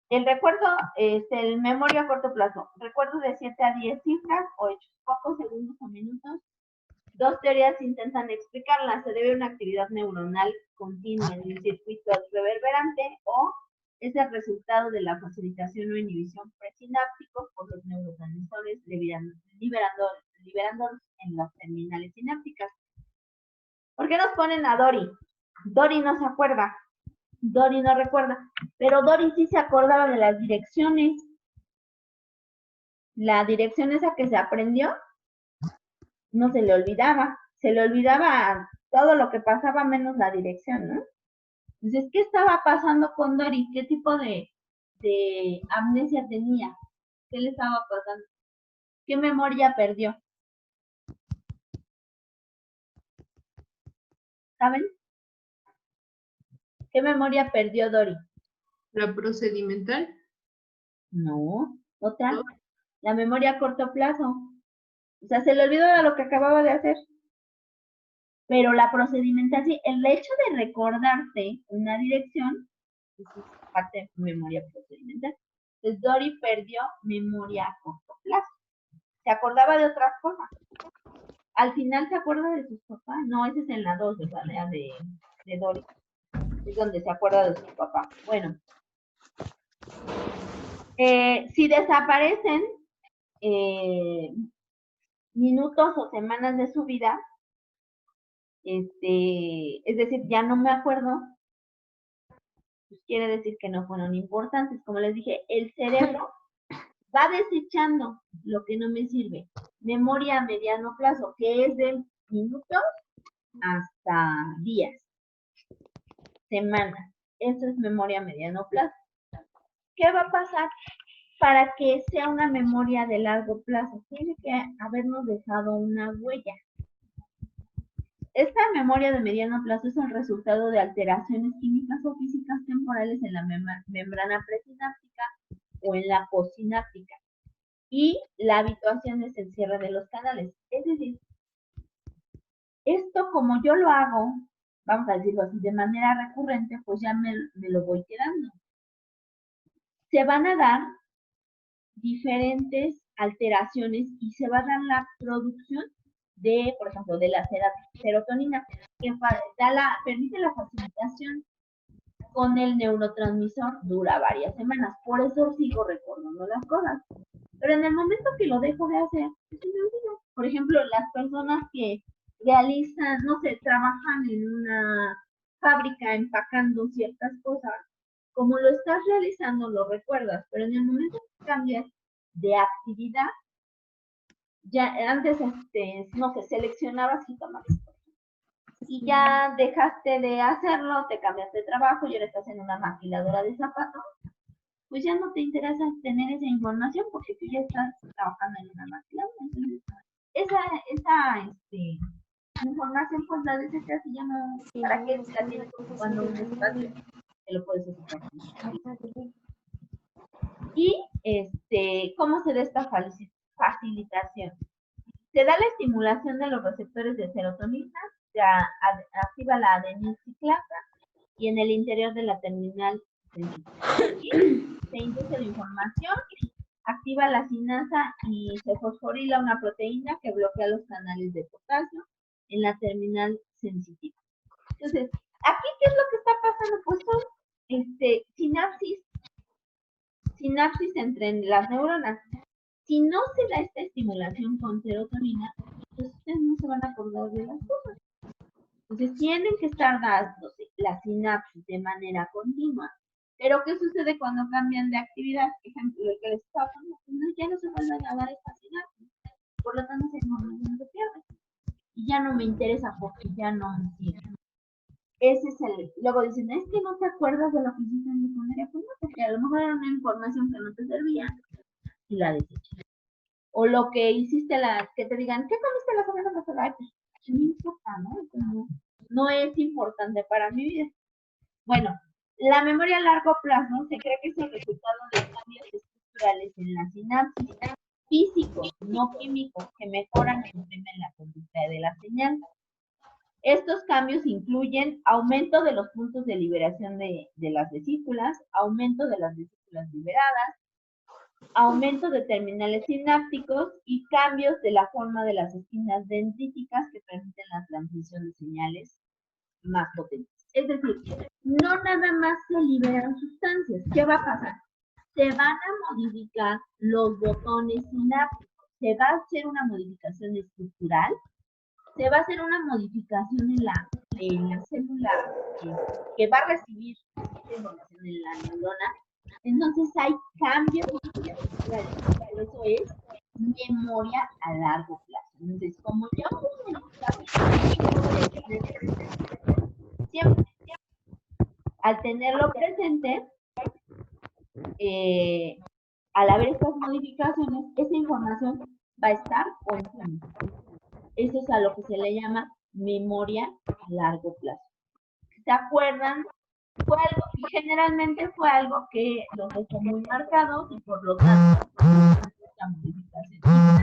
el recuerdo es el memoria a corto plazo. Recuerdos de 7 a 10 cifras o hechos pocos segundos o minutos. Dos teorías intentan explicarla. Se debe a una actividad neuronal continua en un circuito reverberante o es el resultado de la facilitación o inhibición presinápticos por los neurotransmisores liberándolos en las terminales sinápticas. ¿Por qué nos ponen a Dory? Dory no se acuerda. Dory no recuerda. Pero Dory sí se acordaba de las direcciones. La dirección esa que se aprendió, no se le olvidaba. Se le olvidaba todo lo que pasaba menos la dirección, ¿no? Entonces, ¿qué estaba pasando con Dory? ¿Qué tipo de amnesia tenía? ¿Qué le estaba pasando? ¿Qué memoria perdió? ¿Saben? ¿Qué memoria perdió Dory? ¿La procedimental? No, otra. ¿No? La memoria a corto plazo. O sea, se le olvidó de lo que acababa de hacer. Pero la procedimental, sí, el hecho de recordarte una dirección, es parte de memoria procedimental. Entonces, Dory perdió memoria a corto plazo. Se acordaba de otras cosas. Al final se acuerda de sus papás. No, ese es en la 2, ¿verdad? De Dory. Es donde se acuerda de sus papás. Bueno. Si desaparecen minutos o semanas de su vida, es decir, ya no me acuerdo, pues quiere decir que no fueron importantes. Como les dije, el cerebro va desechando lo que no me sirve. Memoria a mediano plazo, que es de minutos hasta días, semanas. Eso es memoria a mediano plazo. ¿Qué va a pasar para que sea una memoria de largo plazo? Tiene que habernos dejado una huella. Esta memoria de mediano plazo es el resultado de alteraciones químicas o físicas temporales en la membrana presináptica o en la postsináptica. Y la habituación es el cierre de los canales. Es decir, esto como yo lo hago, vamos a decirlo así, de manera recurrente, pues ya me lo voy quedando. Se van a dar diferentes alteraciones y se va a dar la producción de, por ejemplo, de la serotonina, que permite la facilitación con el neurotransmisor, dura varias semanas. Por eso sigo recordando las cosas. Pero en el momento que lo dejo de hacer, se me olvida. Por ejemplo, las personas que realizan, no sé, trabajan en una fábrica empacando ciertas cosas, como lo estás realizando, lo recuerdas, pero en el momento que cambias de actividad, ya antes, no sé, seleccionabas jitomates y ya dejaste de hacerlo, te cambiaste de trabajo y ahora estás en una maquiladora de zapatos, pues ya no te interesa tener esa información porque tú ya estás trabajando en una maquiladora. Entonces, esa información pues la desechas y ya no, ¿para qué la tienes ocupando un espacio que lo puedes ocupar? Y ¿cómo se da esta facilitación? Se da la estimulación de los receptores de serotonina, se activa la adeniciclasa y en el interior de la terminal se induce la información, activa la sinasa y se fosforila una proteína que bloquea los canales de potasio en la terminal sensitiva. Entonces, aquí, ¿qué es lo que está pasando? Pues son sinapsis entre las neuronas. Si no se da esta estimulación con serotonina, pues ustedes no se van a acordar de las cosas. Entonces tienen que estar dándose la sinapsis de manera continua. Pero ¿qué sucede cuando cambian de actividad? Por ejemplo, el que les está hablando, ya no se vuelve a dar esta sinapsis. Por lo tanto, esa información se pierde. Y ya no me interesa porque ya no me sirve. Ese es luego dicen, es que no te acuerdas de lo que hiciste en secundaria. Pues no, porque a lo mejor era una información que no te servía y la desechas. O lo que hiciste, que te digan, ¿qué comiste la semana pasada? Ay, pues, ¿qué me importa, no? Como, no es importante para mi vida. Bueno, la memoria a largo plazo se cree que es el resultado de cambios estructurales en la sinapsis, físicos, no químicos, que mejoran e imprimen la conducta de la señal. Estos cambios incluyen aumento de los puntos de liberación de las vesículas, aumento de las vesículas liberadas, aumento de terminales sinápticos y cambios de la forma de las espinas dendríticas que permiten la transmisión de señales más potentes. Es decir, no nada más se liberan sustancias. ¿Qué va a pasar? Se van a modificar los botones sinápticos. Se va a hacer una modificación estructural. Se va a hacer una modificación en la célula que va a recibir esta información en la neurona. Entonces hay cambios estructurales. Por eso es memoria a largo plazo. Entonces, como yo siempre, al tenerlo presente, al haber estas modificaciones, esa información va a estar constante. Eso es a lo que se le llama memoria a largo plazo. ¿Se acuerdan? Fue algo, y generalmente fue algo que los dejó muy marcados y por lo tanto esta modificación.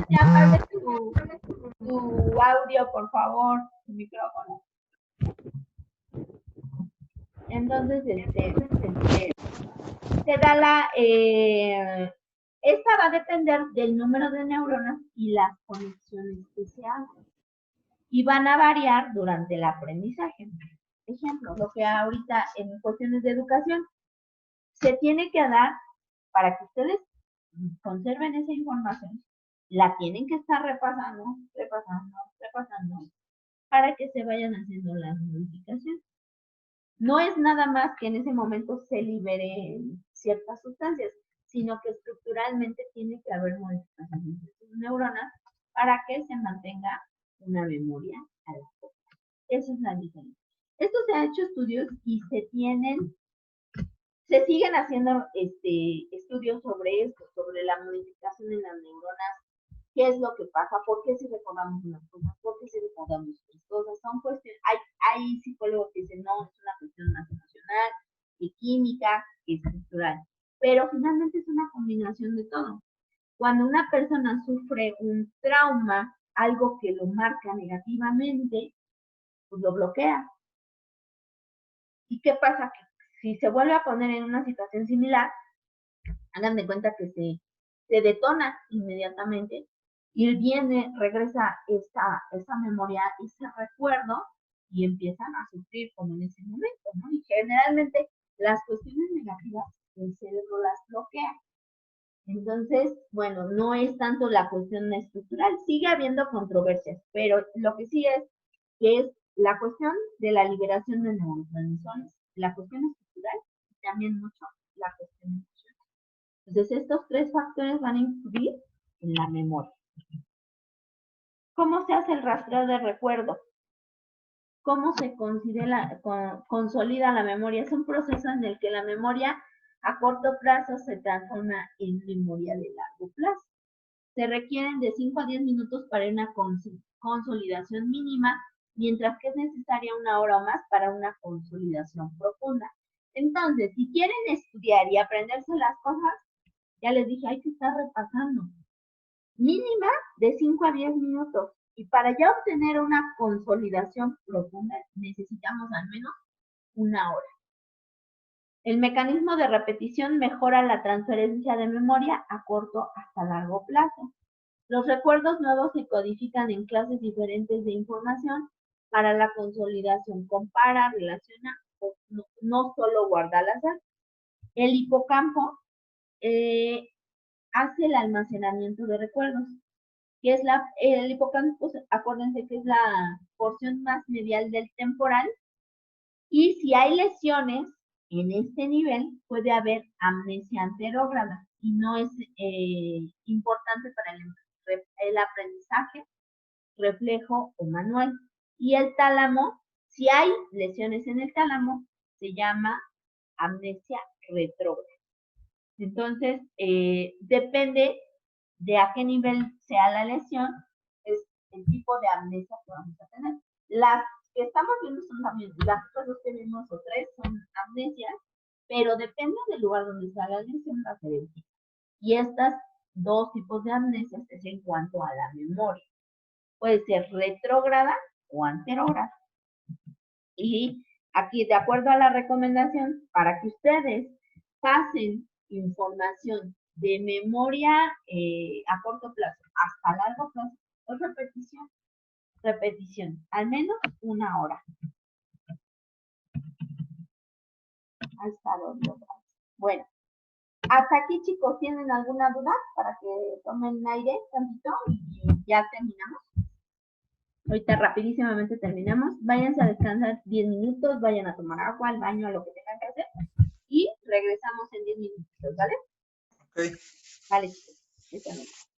Ya apague tu audio, por favor, tu micrófono. Entonces, te da esta va a depender del número de neuronas y las conexiones que se hagan. Y van a variar durante el aprendizaje. Ejemplo, lo que ahorita en cuestiones de educación se tiene que dar para que ustedes conserven esa información, la tienen que estar repasando, para que se vayan haciendo las modificaciones. No es nada más que en ese momento se liberen ciertas sustancias, sino que estructuralmente tiene que haber modificaciones de sus neuronas para que se mantenga una memoria a la largo. Esa es la diferencia. Esto se ha hecho estudios y se siguen haciendo estudios sobre esto, sobre la modificación en las neuronas, qué es lo que pasa, por qué si recordamos unas cosas, por qué si recordamos otras cosas. Son cuestiones, hay psicólogos que dicen, no, es una cuestión más emocional, que química, que estructural, pero finalmente es una combinación de todo. Cuando una persona sufre un trauma, algo que lo marca negativamente, pues lo bloquea. ¿Y qué pasa? Que si se vuelve a poner en una situación similar, hagan de cuenta que se detona inmediatamente y regresa esa memoria, ese recuerdo y empiezan a sufrir como en ese momento, ¿no? Y generalmente las cuestiones negativas el cerebro las bloquea. Entonces, bueno, no es tanto la cuestión estructural, sigue habiendo controversias, pero lo que sí es que es la cuestión de la liberación de neurotransmisores, la cuestión estructural y también mucho la cuestión emocional. Entonces, estos tres factores van a influir en la memoria. ¿Cómo se hace el rastreo de recuerdo? ¿Cómo se consolida la memoria? Es un proceso en el que la memoria a corto plazo se transforma en memoria de largo plazo. Se requieren de 5 a 10 minutos para una consolidación mínima, mientras que es necesaria 1 hora o más para una consolidación profunda. Entonces, si quieren estudiar y aprenderse las cosas, ya les dije, hay que estar repasando. Mínima de 5 a 10 minutos. Y para ya obtener una consolidación profunda, necesitamos al menos 1 hora. El mecanismo de repetición mejora la transferencia de memoria a corto hasta largo plazo. Los recuerdos nuevos se codifican en clases diferentes de información para la consolidación. Compara, relaciona, no solo guarda al azar. El hipocampo hace el almacenamiento de recuerdos, que es el hipocampo, acuérdense que es la porción más medial del temporal, y si hay lesiones en este nivel, puede haber amnesia anterógrada, y no es importante para el aprendizaje, reflejo o manual. Y el tálamo, si hay lesiones en el tálamo, se llama amnesia retrógrada. Entonces, depende de a qué nivel sea la lesión, es el tipo de amnesia que vamos a tener. Las que estamos viendo son también, las otras dos que vimos o tres son amnesias, pero depende del lugar donde sea la lesión, va a ser el tipo. Y estas dos tipos de amnesias es en cuanto a la memoria. Puede ser retrógrada o anterógrada. Y aquí, de acuerdo a la recomendación, para que ustedes pasen información de memoria a corto plazo hasta largo plazo, es repetición. Repetición, al menos 1 hora. Ahí está, bueno, hasta aquí, chicos, ¿tienen alguna duda para que tomen aire tantito y ya terminamos? Ahorita rapidísimamente terminamos. Váyanse a descansar 10 minutos, vayan a tomar agua, al baño, a lo que tengan que hacer. Y regresamos en 10 minutos, ¿vale? Ok. Vale, chicos.